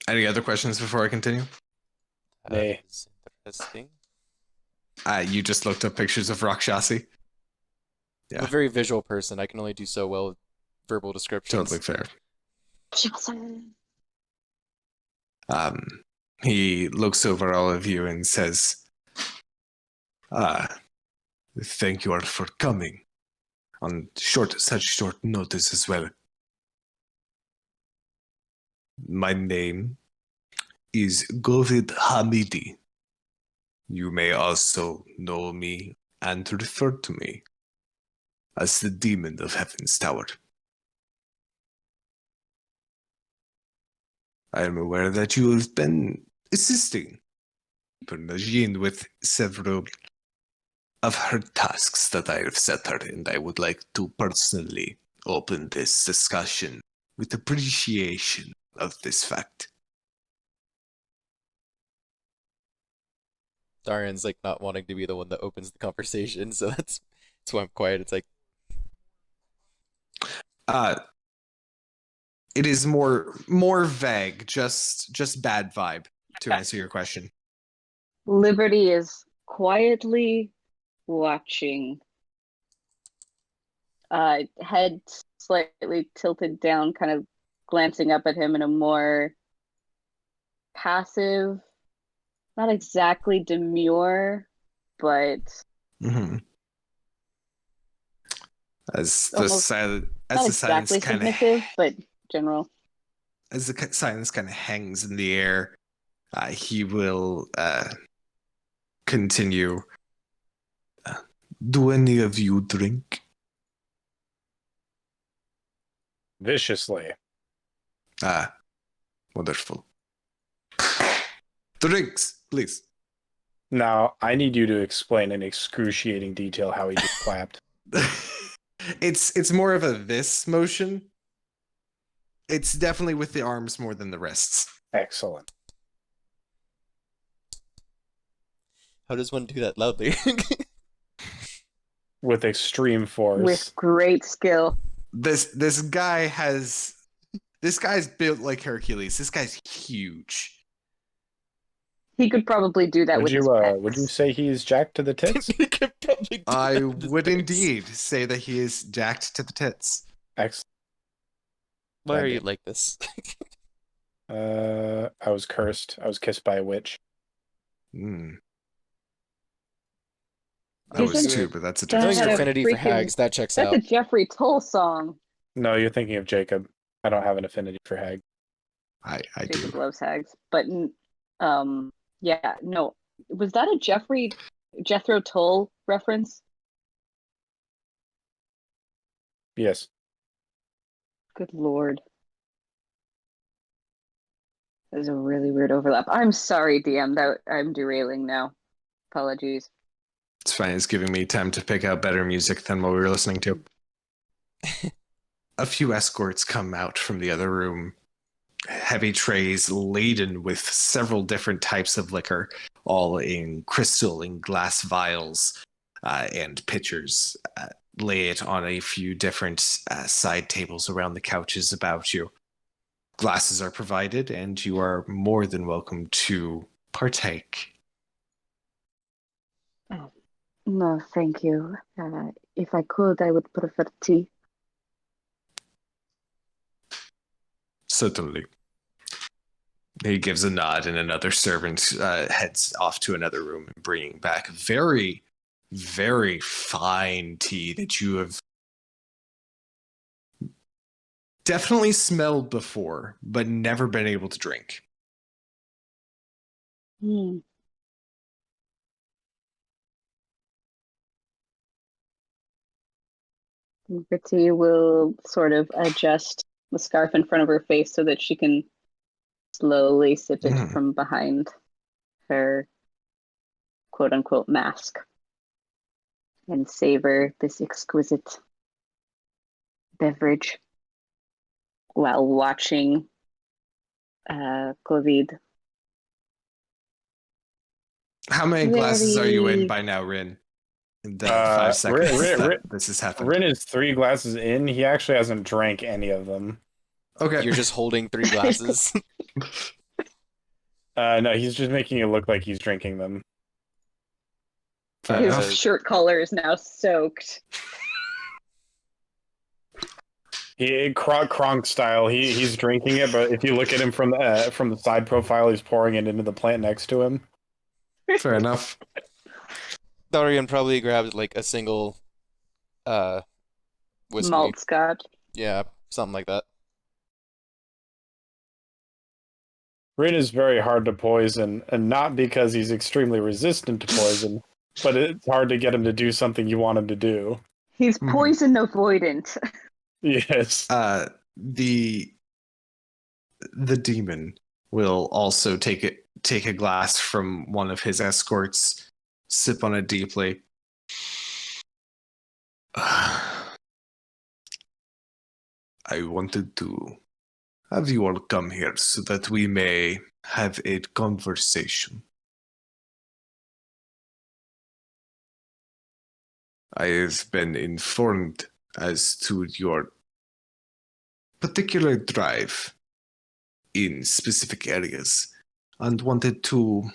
Speaker 3: Any other questions before I continue?
Speaker 4: Nay.
Speaker 1: Is interesting.
Speaker 3: You just looked up pictures of Rakshasi.
Speaker 1: I'm
Speaker 3: Yeah.
Speaker 1: a very visual person. I can only do so well with verbal descriptions.
Speaker 3: Totally fair. He looks over all of you and says, thank you all for coming on such short notice as well. My name is Govid Hamidi. You may also know me and refer to me as the Demon of Heaven's Tower. I am aware that you have been assisting Najin with several of her tasks that I have set her, and I would like to personally open this discussion with appreciation of this fact.
Speaker 1: Darian's like not wanting to be the one that opens the conversation, so that's why I'm quiet. It's like,
Speaker 3: It is more vague, just bad vibe, to answer your question.
Speaker 2: Liberty is quietly watching. Head slightly tilted down, kind of glancing up at him in a more passive, not exactly demure, but
Speaker 3: As the
Speaker 2: almost
Speaker 3: silence,
Speaker 2: not exactly submissive, but general.
Speaker 3: as the silence kind of hangs in the air, he will continue. Do any of you drink?
Speaker 4: Viciously.
Speaker 3: Wonderful. Drinks, please.
Speaker 4: Now, I need you to explain in excruciating detail how he just clapped.
Speaker 3: It's more of a this motion. It's definitely with the arms more than the wrists.
Speaker 4: Excellent.
Speaker 3: Uh,
Speaker 1: how does one do that loudly?
Speaker 4: With extreme force.
Speaker 2: With great skill.
Speaker 3: This guy's built like Hercules. This guy's huge.
Speaker 2: He could probably do that with his pecs.
Speaker 4: Would you say he's jacked to the tits?
Speaker 1: He could probably do
Speaker 3: I
Speaker 1: that with his
Speaker 3: would
Speaker 1: face.
Speaker 3: indeed say that he is jacked to the tits.
Speaker 4: Excellent.
Speaker 1: Why are you
Speaker 4: Goddamn.
Speaker 1: like this?
Speaker 4: I was cursed. I was kissed by a witch.
Speaker 3: Hmm. I was
Speaker 2: Isn't
Speaker 3: too, but that's a
Speaker 2: that
Speaker 1: Knowing
Speaker 3: different
Speaker 1: your
Speaker 2: a
Speaker 3: story.
Speaker 1: affinity for
Speaker 2: freaking-
Speaker 1: hags, that checks
Speaker 2: That's
Speaker 1: out.
Speaker 2: a Jeffrey Toll song.
Speaker 4: No, you're thinking of Jacob. I don't have an affinity for hag.
Speaker 3: I
Speaker 2: Jacob
Speaker 3: do.
Speaker 2: loves hags, but yeah, no. Was that a Jethro Tull reference?
Speaker 4: Yes.
Speaker 2: Good lord. That is a really weird overlap. I'm sorry, DM, that I'm derailing now. Apologies.
Speaker 3: It's fine. It's giving me time to pick out better music than what we were listening to. A few escorts come out from the other room. Heavy trays laden with several different types of liquor, all in crystal and glass vials and pitchers. Lay it on a few different side tables around the couches about you. Glasses are provided, and you are more than welcome to partake.
Speaker 2: No, thank you. If I could, I would prefer tea.
Speaker 3: Certainly. He gives a nod, and another servant heads off to another room, bringing back very, very fine tea that you have definitely smelled before, but never been able to drink. Liberty
Speaker 2: will sort of adjust the scarf in front of her face so that she can slowly sip it
Speaker 3: Mhm.
Speaker 2: from behind her quote unquote mask and savor this exquisite beverage while watching COVID.
Speaker 3: How many glasses are you in
Speaker 2: Very
Speaker 3: by now, Rin? In the 5 seconds that this has happened.
Speaker 4: Rin is 3 glasses in. He actually hasn't drank any of them.
Speaker 3: Okay.
Speaker 1: You're just holding 3 glasses.
Speaker 4: No, he's just making it look like he's drinking them.
Speaker 3: Fair
Speaker 2: his
Speaker 3: enough.
Speaker 2: shirt collar is now soaked.
Speaker 4: Kronk style. He's drinking it, but if you look at him from the side profile, he's pouring it into the plant next to him.
Speaker 3: Fair enough.
Speaker 1: Darian probably grabbed like a single whiskey.
Speaker 2: Malt scotch.
Speaker 1: Yeah, something like that.
Speaker 4: Rin is very hard to poison, and not because he's extremely resistant to poison, but it's hard to get him to do something you want him to do.
Speaker 2: He's
Speaker 3: Mhm.
Speaker 2: poison avoidant.
Speaker 4: Yes.
Speaker 3: The demon will also take a glass from one of his escorts, sip on it deeply. I wanted to have you all come here so that we may have a conversation. I have been informed as to your particular drive in specific areas and wanted to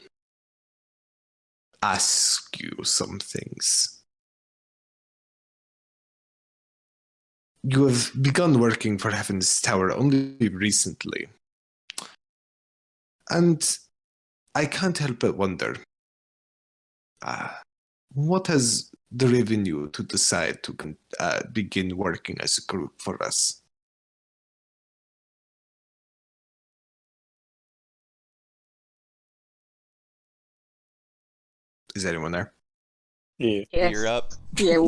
Speaker 3: ask you some things. You have begun working for Heaven's Tower only recently, and I can't help but wonder, what has driven you to decide to begin working as a group for us? Is anyone there?
Speaker 4: Yeah.
Speaker 2: Yes.
Speaker 1: You're up.
Speaker 2: Yeah,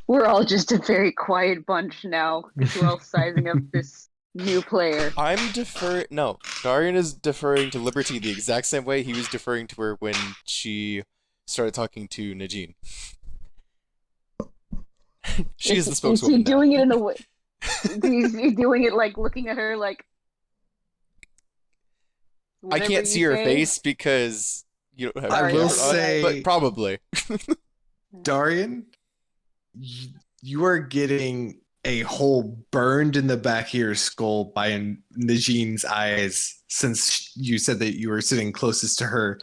Speaker 2: we're all just a very quiet bunch now. We're all sizing up this new player.
Speaker 1: I'm deferring. No, Darian is deferring to Liberty the exact same way he was deferring to her when she started talking to Najin. She is the
Speaker 2: Is he
Speaker 1: spokeswoman now.
Speaker 2: doing it in the way? Is he doing it like looking at her like?
Speaker 1: I
Speaker 2: whatever
Speaker 1: can't
Speaker 2: you
Speaker 1: see her
Speaker 2: say?
Speaker 1: face because you don't have
Speaker 2: I
Speaker 1: your
Speaker 2: will
Speaker 1: camera on,
Speaker 3: say-
Speaker 1: but probably.
Speaker 3: Darian, you are getting a hole burned in the back of your skull by Najin's eyes, since you said that you were sitting closest to her.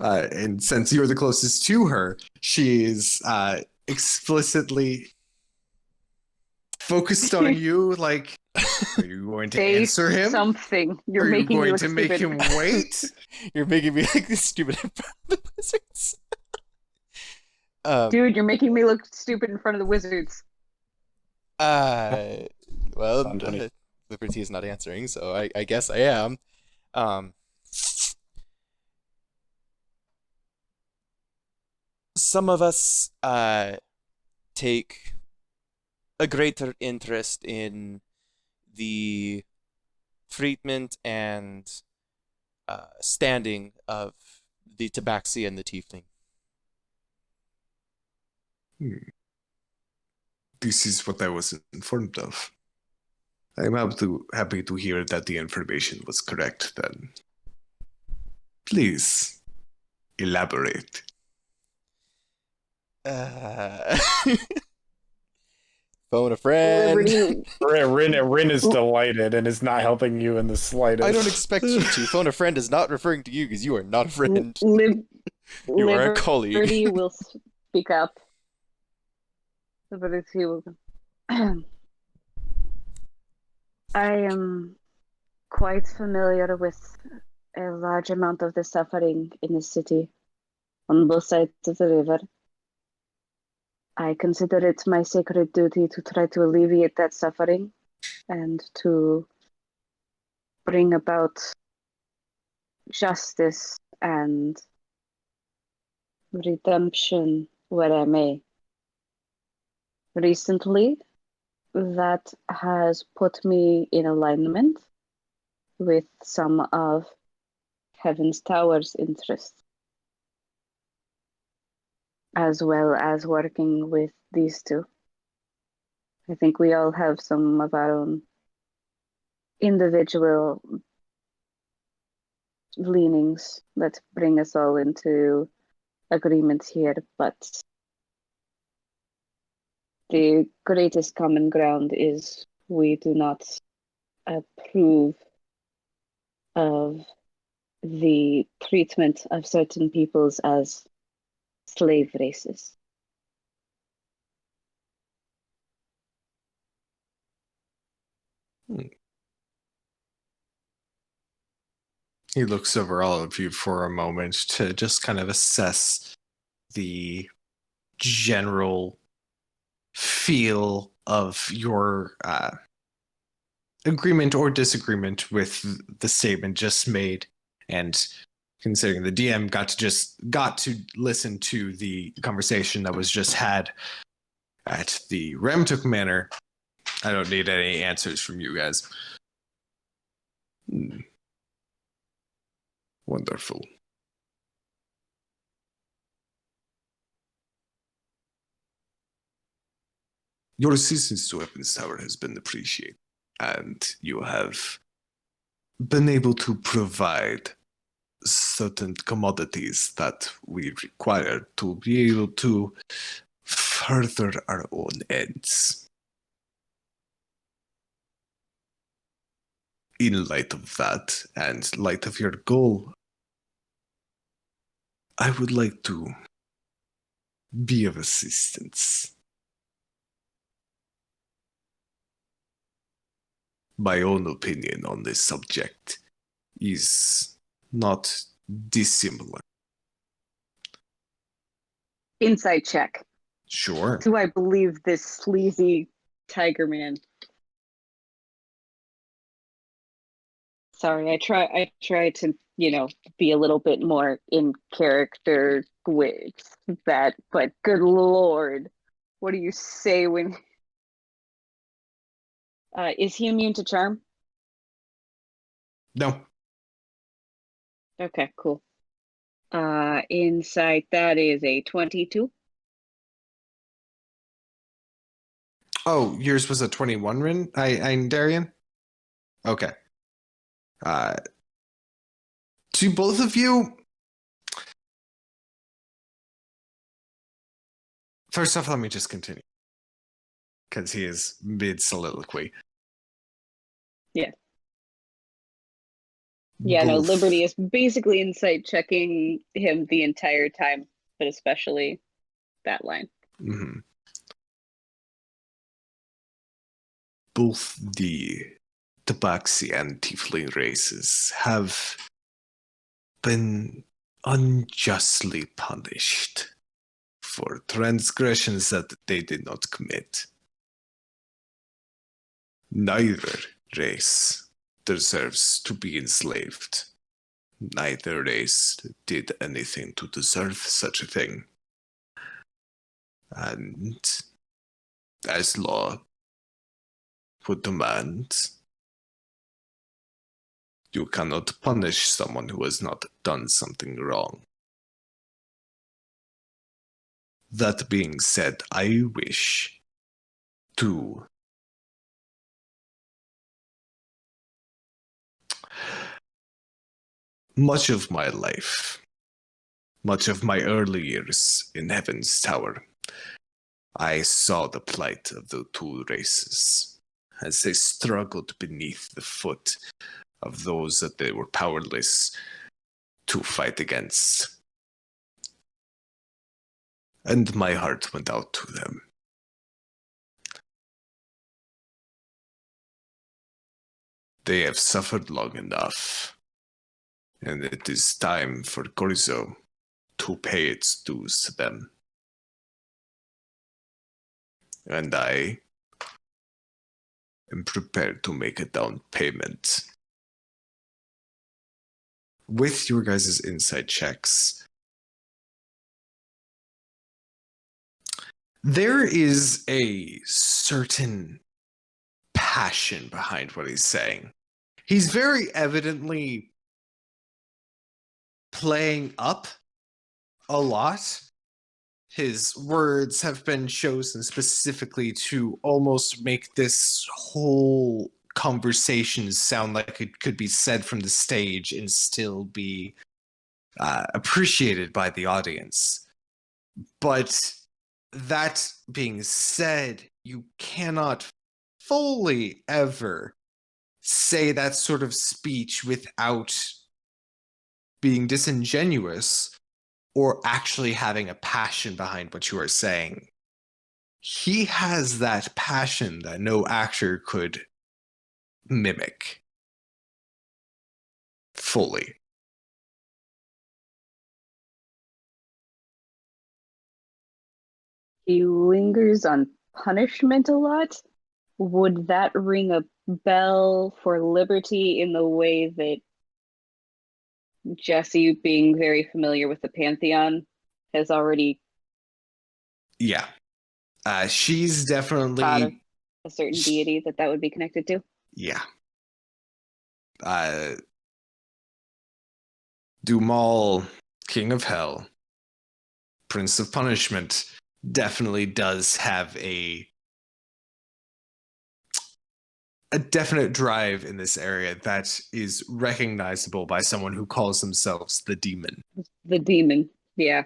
Speaker 3: And since you're the closest to her, she is explicitly focused on you. Like, are you going to
Speaker 2: Say
Speaker 3: answer him?
Speaker 2: something. You're
Speaker 3: Are you
Speaker 2: making me
Speaker 3: going
Speaker 2: look
Speaker 3: to make
Speaker 2: stupid.
Speaker 3: him wait?
Speaker 1: You're making me like this stupid in front of the wizards.
Speaker 2: Dude, you're making me look stupid in front of the wizards.
Speaker 1: Well,
Speaker 4: Anthony.
Speaker 1: Liberty is not answering, so I guess I am. Some of us take a greater interest in the treatment and standing of the tabaxi and the tiefling.
Speaker 3: This is what I was informed of. I'm happy to hear that the information was correct then. Please, elaborate.
Speaker 1: Phone a friend.
Speaker 2: Liberty,
Speaker 4: Rin is delighted and is not helping you in the slightest.
Speaker 1: I don't expect you to. Phone a friend is not referring to you because you are not a friend.
Speaker 2: You
Speaker 1: are a colleague.
Speaker 2: Liberty will speak up. Liberty will. I am quite familiar with a large amount of the suffering in the city on both sides of the river. I consider it my sacred duty to try to alleviate that suffering and to bring about justice and redemption where I may. Recently, that has put me in alignment with some of Heaven's Tower's interests, as well as working with these two. I think we all have some of our own individual leanings that bring us all into agreement here, but the greatest common ground is we do not approve of the treatment of certain peoples as slave races.
Speaker 3: He looks over all of you for a moment to just kind of assess the general feel of your agreement or disagreement with the statement just made. And considering the DM got to listen to the conversation that was just had at the Ramtook Manor, I don't need any answers from you guys. Wonderful. Your assistance to Weapons Tower has been appreciated, and you have been able to provide certain commodities that we require to be able to further our own ends. In light of that, and light of your goal, I would like to be of assistance. My own opinion on this subject is not dissimilar.
Speaker 2: Insight check.
Speaker 3: Sure.
Speaker 2: Do I believe this sleazy tiger man? Sorry, I try to, be a little bit more in character with that, but good lord. What do you say when is he immune to charm?
Speaker 3: No.
Speaker 2: Okay, cool. Insight, that is a 22.
Speaker 3: Oh, yours was a 21, Rin? I'm Darian? Okay. To both of you, first off, let me just continue. Because he is mid-soliloquy.
Speaker 2: Yeah. Yeah, no,
Speaker 3: Both-
Speaker 2: Liberty is basically insight checking him the entire time, but especially that line.
Speaker 3: Mhm. Both the Tabaxi and Tiefling races have been unjustly punished for transgressions that they did not commit. Neither race deserves to be enslaved. Neither race did anything to deserve such a thing. And as law would demand, you cannot punish someone who has not done something wrong. That being said, I wish to much of my life, much of my early years in Heaven's Tower, I saw the plight of the two races as they struggled beneath the foot of those that they were powerless to fight against. And my heart went out to them. They have suffered long enough, and it is time for Gorizo to pay its dues to them. And I am prepared to make a down payment. With your guys' insight checks, there is a certain passion behind what he's saying. He's very evidently playing up a lot. His words have been chosen specifically to almost make this whole conversation sound like it could be said from the stage and still be appreciated by the audience. But that being said, you cannot fully ever say that sort of speech without being disingenuous or actually having a passion behind what you are saying. He has that passion that no actor could mimic fully.
Speaker 2: He lingers on punishment a lot. Would that ring a bell for liberty in the way that Jesse, being very familiar with the Pantheon, has already
Speaker 3: Yeah. She's
Speaker 2: thought of
Speaker 3: definitely,
Speaker 2: a certain deity that would be connected to?
Speaker 3: yeah. Dumal, King of Hell, Prince of Punishment, definitely does have a definite drive in this area that is recognizable by someone who calls themselves the demon.
Speaker 2: The demon, yeah.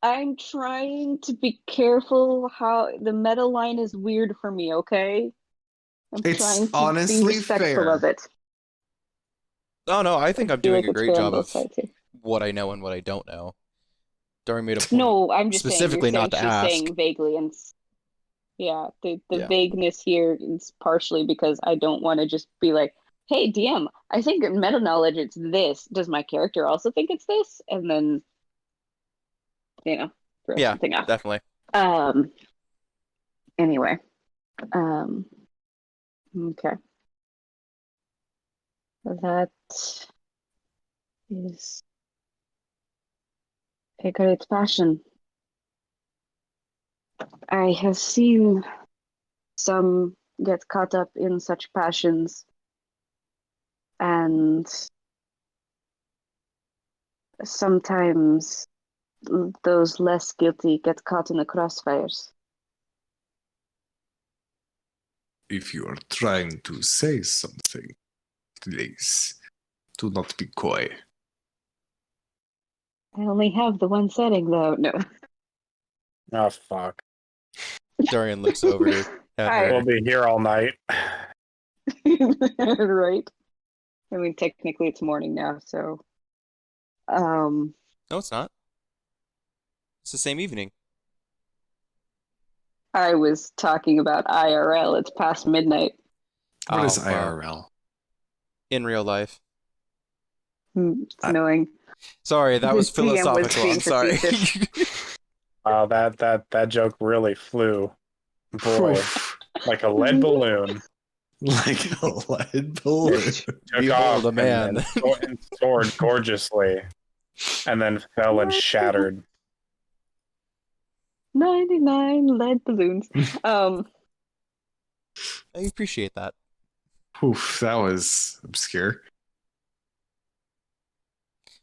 Speaker 2: I'm trying to be careful how the meta line is weird for me, okay? I'm
Speaker 3: It's
Speaker 2: trying to
Speaker 3: honestly
Speaker 2: be respectful
Speaker 3: fair.
Speaker 2: of it.
Speaker 1: Oh no, I think I'm
Speaker 2: feel
Speaker 1: doing
Speaker 2: like
Speaker 1: a
Speaker 2: it's
Speaker 1: great
Speaker 2: fair on
Speaker 1: job
Speaker 2: both
Speaker 1: of
Speaker 2: sides here.
Speaker 1: what I know and what I don't know. Dorian made a point
Speaker 2: No, I'm just
Speaker 1: specifically
Speaker 2: saying,
Speaker 1: not to
Speaker 2: she's
Speaker 1: ask.
Speaker 2: saying vaguely, and yeah, the
Speaker 1: Yeah.
Speaker 2: vagueness here is partially because I don't want to just be like, hey, DM, I think in meta knowledge it's this. Does my character also think it's this? And then, throw
Speaker 1: Yeah,
Speaker 2: something off.
Speaker 1: definitely.
Speaker 2: Anyway. Okay. That is a great passion. I have seen some get caught up in such passions, and sometimes those less guilty get caught in the crossfires.
Speaker 3: If you are trying to say something, please do not be coy.
Speaker 2: I only have the one setting, though. No.
Speaker 4: Oh fuck.
Speaker 1: Dorian looks over at
Speaker 2: I-
Speaker 1: her.
Speaker 4: We'll be here all night.
Speaker 2: Right. I mean, technically it's morning now, so.
Speaker 1: No, it's not. It's the same evening.
Speaker 2: I was talking about IRL. It's past midnight.
Speaker 3: What is
Speaker 1: Oh, well.
Speaker 3: IRL?
Speaker 1: In real life.
Speaker 2: It's annoying.
Speaker 1: Sorry, that was
Speaker 2: The DM was
Speaker 1: philosophical.
Speaker 2: being
Speaker 1: I'm sorry.
Speaker 2: facetious.
Speaker 4: Wow, that joke really flew. Boy,
Speaker 3: Oof.
Speaker 4: like a lead balloon.
Speaker 3: Like a lead balloon.
Speaker 4: Took
Speaker 1: Behold
Speaker 4: off
Speaker 1: a man.
Speaker 4: and soared gorgeously, and then fell and shattered.
Speaker 2: 99 lead balloons.
Speaker 1: I appreciate that.
Speaker 3: Oof, that was obscure.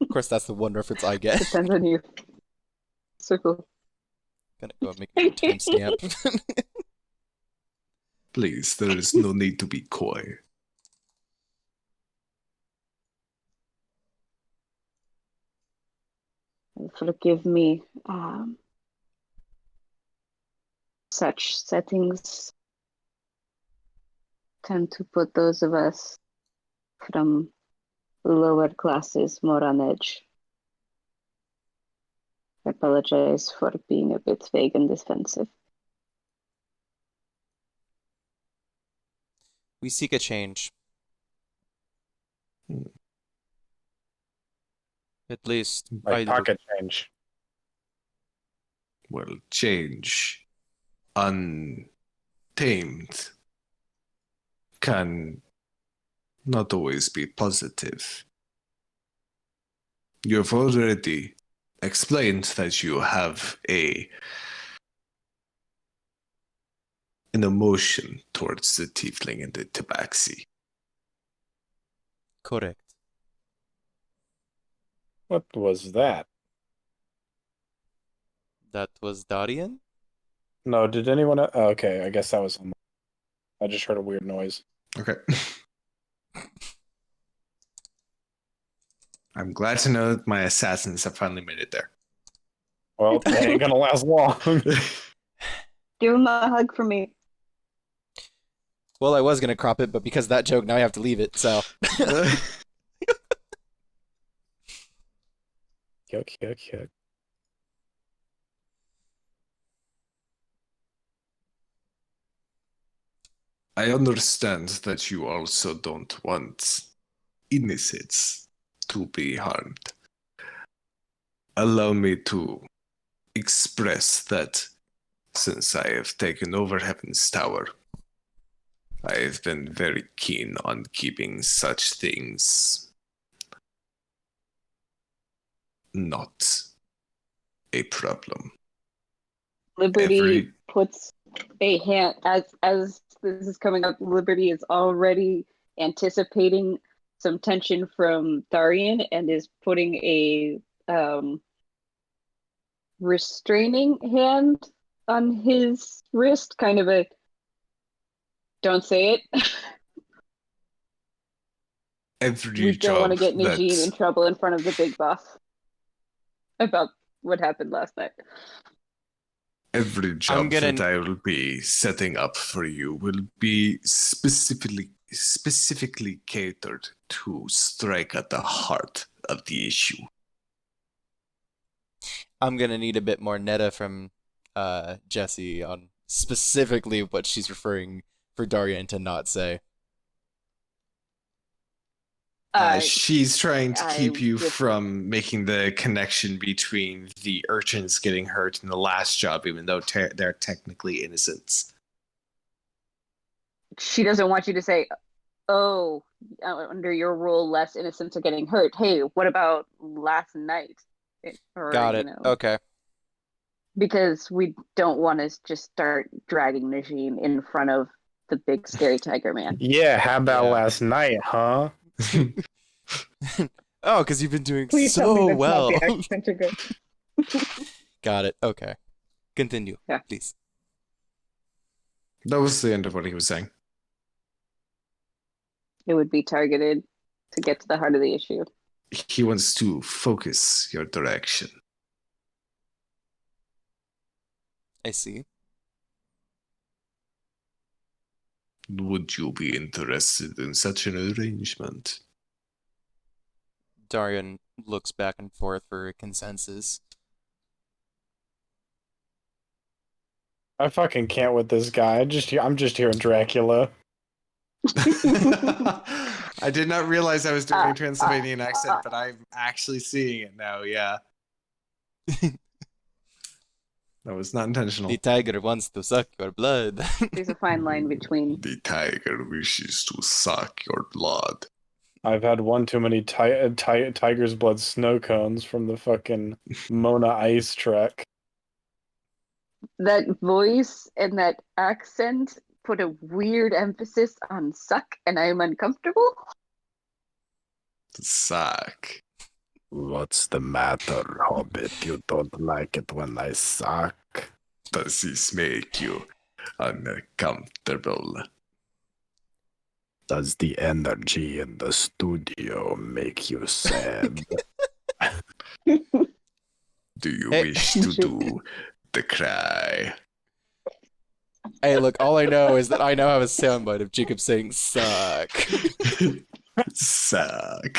Speaker 1: Of course, that's the one reference I get.
Speaker 2: Depends on you. Circle.
Speaker 1: Gonna go and make a timestamp.
Speaker 3: Please, there is no need to be coy.
Speaker 2: Forgive me. Such settings tend to put those of us from lower classes more on edge. I apologize for being a bit vague and defensive.
Speaker 1: We seek a change. At least I
Speaker 4: Like
Speaker 1: do.
Speaker 4: pocket change.
Speaker 3: Well, change untamed can not always be positive. You've already explained that you have a an emotion towards the tiefling and the tabaxi.
Speaker 1: Correct.
Speaker 4: What was that?
Speaker 1: That was Darian?
Speaker 4: No, did anyone? Oh, okay, I guess that was. I just heard a weird noise.
Speaker 3: Okay. I'm glad to know that my assassins have finally made it there.
Speaker 4: Well, they ain't gonna last long.
Speaker 2: Give him a hug from me.
Speaker 1: Well, I was gonna crop it, but because of that joke, now I have to leave it, so.
Speaker 4: Yuck.
Speaker 3: I understand that you also don't want innocents to be harmed. Allow me to express that since I have taken over Heaven's Tower, I have been very keen on keeping such things not a problem.
Speaker 2: Liberty puts a hand as this is coming up. Liberty is already anticipating some tension from Darian and is putting a restraining hand on his wrist, kind of a don't say it.
Speaker 3: Every
Speaker 2: We don't want to
Speaker 3: job
Speaker 2: get Najee in trouble in front of the big boss about what happened last night.
Speaker 3: Every job that I will be setting up for you will be specifically catered to strike at the heart of the issue.
Speaker 1: I'm gonna need a bit more neta from Jesse on specifically what she's referring for Darian to not say.
Speaker 3: She's trying to keep you
Speaker 2: just-
Speaker 3: from making the connection between the urchins getting hurt and the last job, even though they're technically innocents.
Speaker 2: She doesn't want you to say, oh, under your rule, less innocents are getting hurt. Hey, what about last night? Or,
Speaker 1: Got it. Okay.
Speaker 2: Because we don't want to just start dragging Najim in front of the big scary tiger man.
Speaker 4: Yeah, how about
Speaker 1: Yeah.
Speaker 4: last night, huh?
Speaker 1: Oh, because you've been doing
Speaker 2: Please tell me
Speaker 1: so
Speaker 2: that's
Speaker 1: well.
Speaker 2: not the accent to go.
Speaker 1: Got it. Okay. Continue,
Speaker 2: Yeah.
Speaker 1: please.
Speaker 3: That was the end of what he was saying.
Speaker 2: It would be targeted to get to the heart of the issue.
Speaker 3: He wants to focus your direction.
Speaker 1: I see.
Speaker 3: Would you be interested in such an arrangement?
Speaker 1: Darian looks back and forth for a consensus.
Speaker 4: I fucking can't with this guy. I'm just hearing Dracula.
Speaker 3: I did not realize I was doing a Transylvanian accent, but I'm actually seeing it now, yeah. That was not intentional.
Speaker 1: The tiger wants to suck your blood.
Speaker 2: There's a fine line between
Speaker 3: The tiger wishes to suck your blood.
Speaker 4: I've had one too many tiger's blood snow cones from the fucking Mona Ice Trek.
Speaker 2: that voice and that accent put a weird emphasis on suck, and I'm uncomfortable.
Speaker 3: Suck.
Speaker 5: What's the matter, Hobbit? You don't like it when I suck?
Speaker 3: Does this make you uncomfortable?
Speaker 5: Does the energy in the studio make you sad?
Speaker 3: Do you
Speaker 1: Hey.
Speaker 3: wish to do the cry?
Speaker 1: Hey, look, all I know is that I now have a soundbite of Jacob saying suck.
Speaker 3: Suck.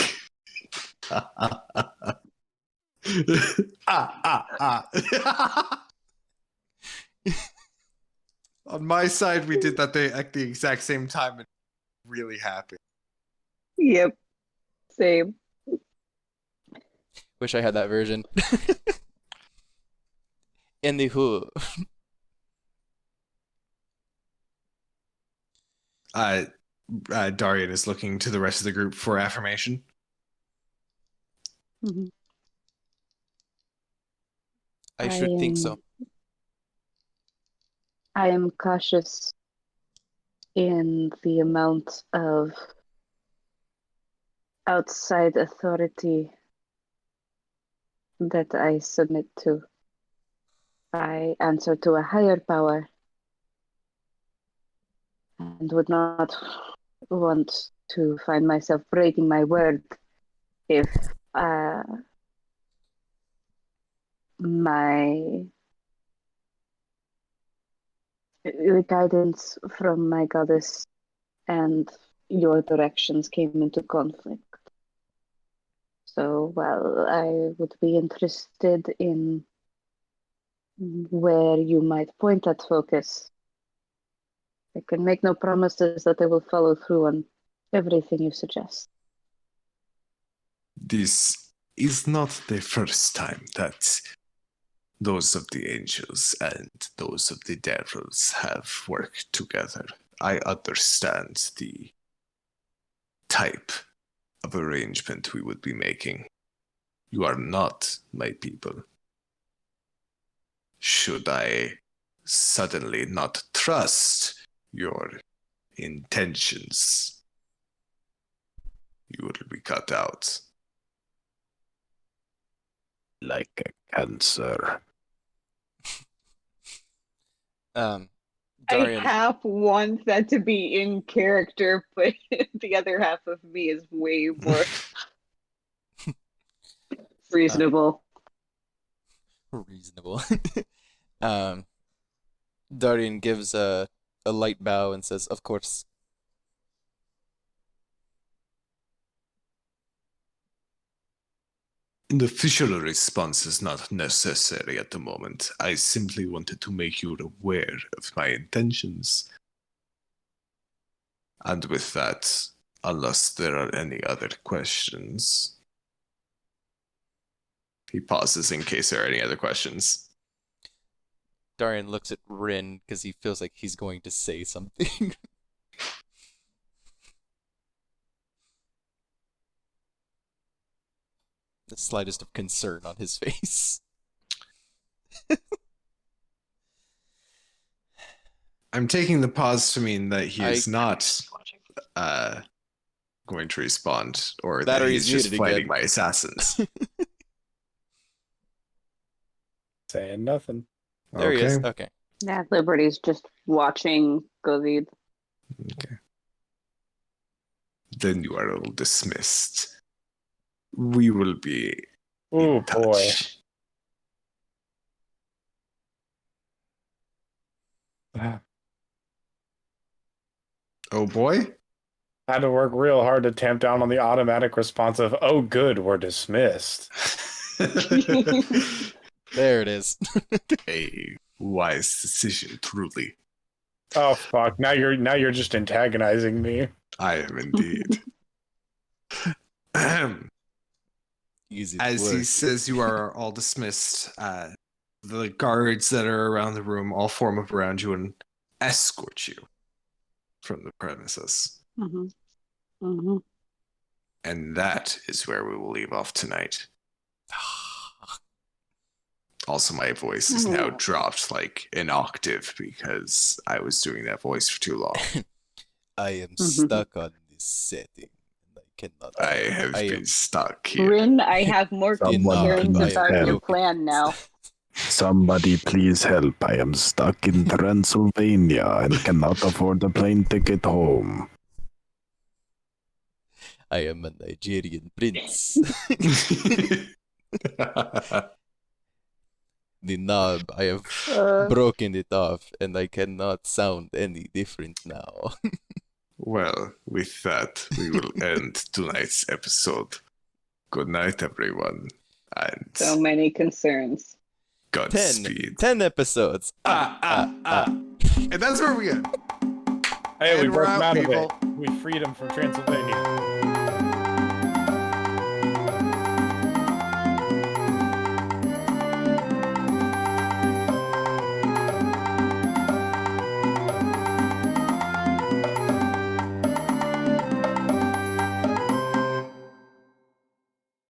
Speaker 3: On my side, we did that at the exact same time and really happy.
Speaker 2: Yep. Same.
Speaker 1: Wish I had that version. Anywho.
Speaker 3: Darian is looking to the rest of the group for affirmation.
Speaker 2: Mm-hmm.
Speaker 1: I should think so.
Speaker 2: I am cautious in the amount of outside authority that I submit to. I answer to a higher power and would not want to find myself breaking my word if my guidance from my goddess and your directions came into conflict. So, well, I would be interested in where you might point that focus. I can make no promises that I will follow through on everything you suggest.
Speaker 3: This is not the first time that those of the angels and those of the devils have worked together. I understand the type of arrangement we would be making. You are not my people. Should I suddenly not trust your intentions, you will be cut out.
Speaker 5: Like a cancer.
Speaker 2: I
Speaker 1: Darian,
Speaker 2: half want that to be in character, but the other half of me is way more reasonable.
Speaker 1: reasonable. Darian gives a light bow and says, "Of course."
Speaker 3: An official response is not necessary at the moment. I simply wanted to make you aware of my intentions. And with that, unless there are any other questions. He pauses in case there are any other questions.
Speaker 1: Darian looks at Rin because he feels like he's going to say something. The slightest of concern on his face.
Speaker 3: I'm taking the pause to mean that he is not going to respond, or that
Speaker 1: Battery's
Speaker 3: he's just
Speaker 1: muted
Speaker 3: fighting
Speaker 1: again.
Speaker 3: my assassins.
Speaker 4: Saying nothing.
Speaker 1: There he is. Okay.
Speaker 2: Yeah, Liberty's just watching Govid.
Speaker 3: Okay. Then you are all dismissed. We will be
Speaker 4: Oh
Speaker 3: in touch.
Speaker 4: boy.
Speaker 3: Oh boy?
Speaker 4: Had to work real hard to tamp down on the automatic response of, oh good, we're dismissed.
Speaker 1: There it is.
Speaker 3: A wise decision, truly.
Speaker 4: Oh fuck, now you're just antagonizing me.
Speaker 3: I am indeed.
Speaker 1: Easy
Speaker 3: As
Speaker 1: work.
Speaker 3: he says you are all dismissed, the guards that are around the room all form up around you and escort you from the premises.
Speaker 2: Mm-hmm. Mm-hmm.
Speaker 3: And that is where we will leave off tonight. Also, my voice is now dropped like an octave because I was doing that voice for too long.
Speaker 1: I am stuck on this setting. And I cannot.
Speaker 3: I have been stuck here.
Speaker 2: Rin, I have more
Speaker 5: Someone
Speaker 2: concerns
Speaker 5: please
Speaker 2: about your
Speaker 5: help.
Speaker 2: plan now.
Speaker 5: Somebody please help. I am stuck in Transylvania and cannot afford a plane ticket home.
Speaker 1: I am a Nigerian prince. The knob, I have broken it off, and I cannot sound any different now.
Speaker 3: Well, with that, we will end tonight's episode. Good night, everyone. And
Speaker 2: So many concerns.
Speaker 3: Godspeed.
Speaker 1: 10 episodes.
Speaker 3: And that's where we end.
Speaker 4: Hey, we
Speaker 3: And we're
Speaker 4: broke him
Speaker 3: out,
Speaker 4: out of
Speaker 3: people.
Speaker 4: it. We freed him from Transylvania.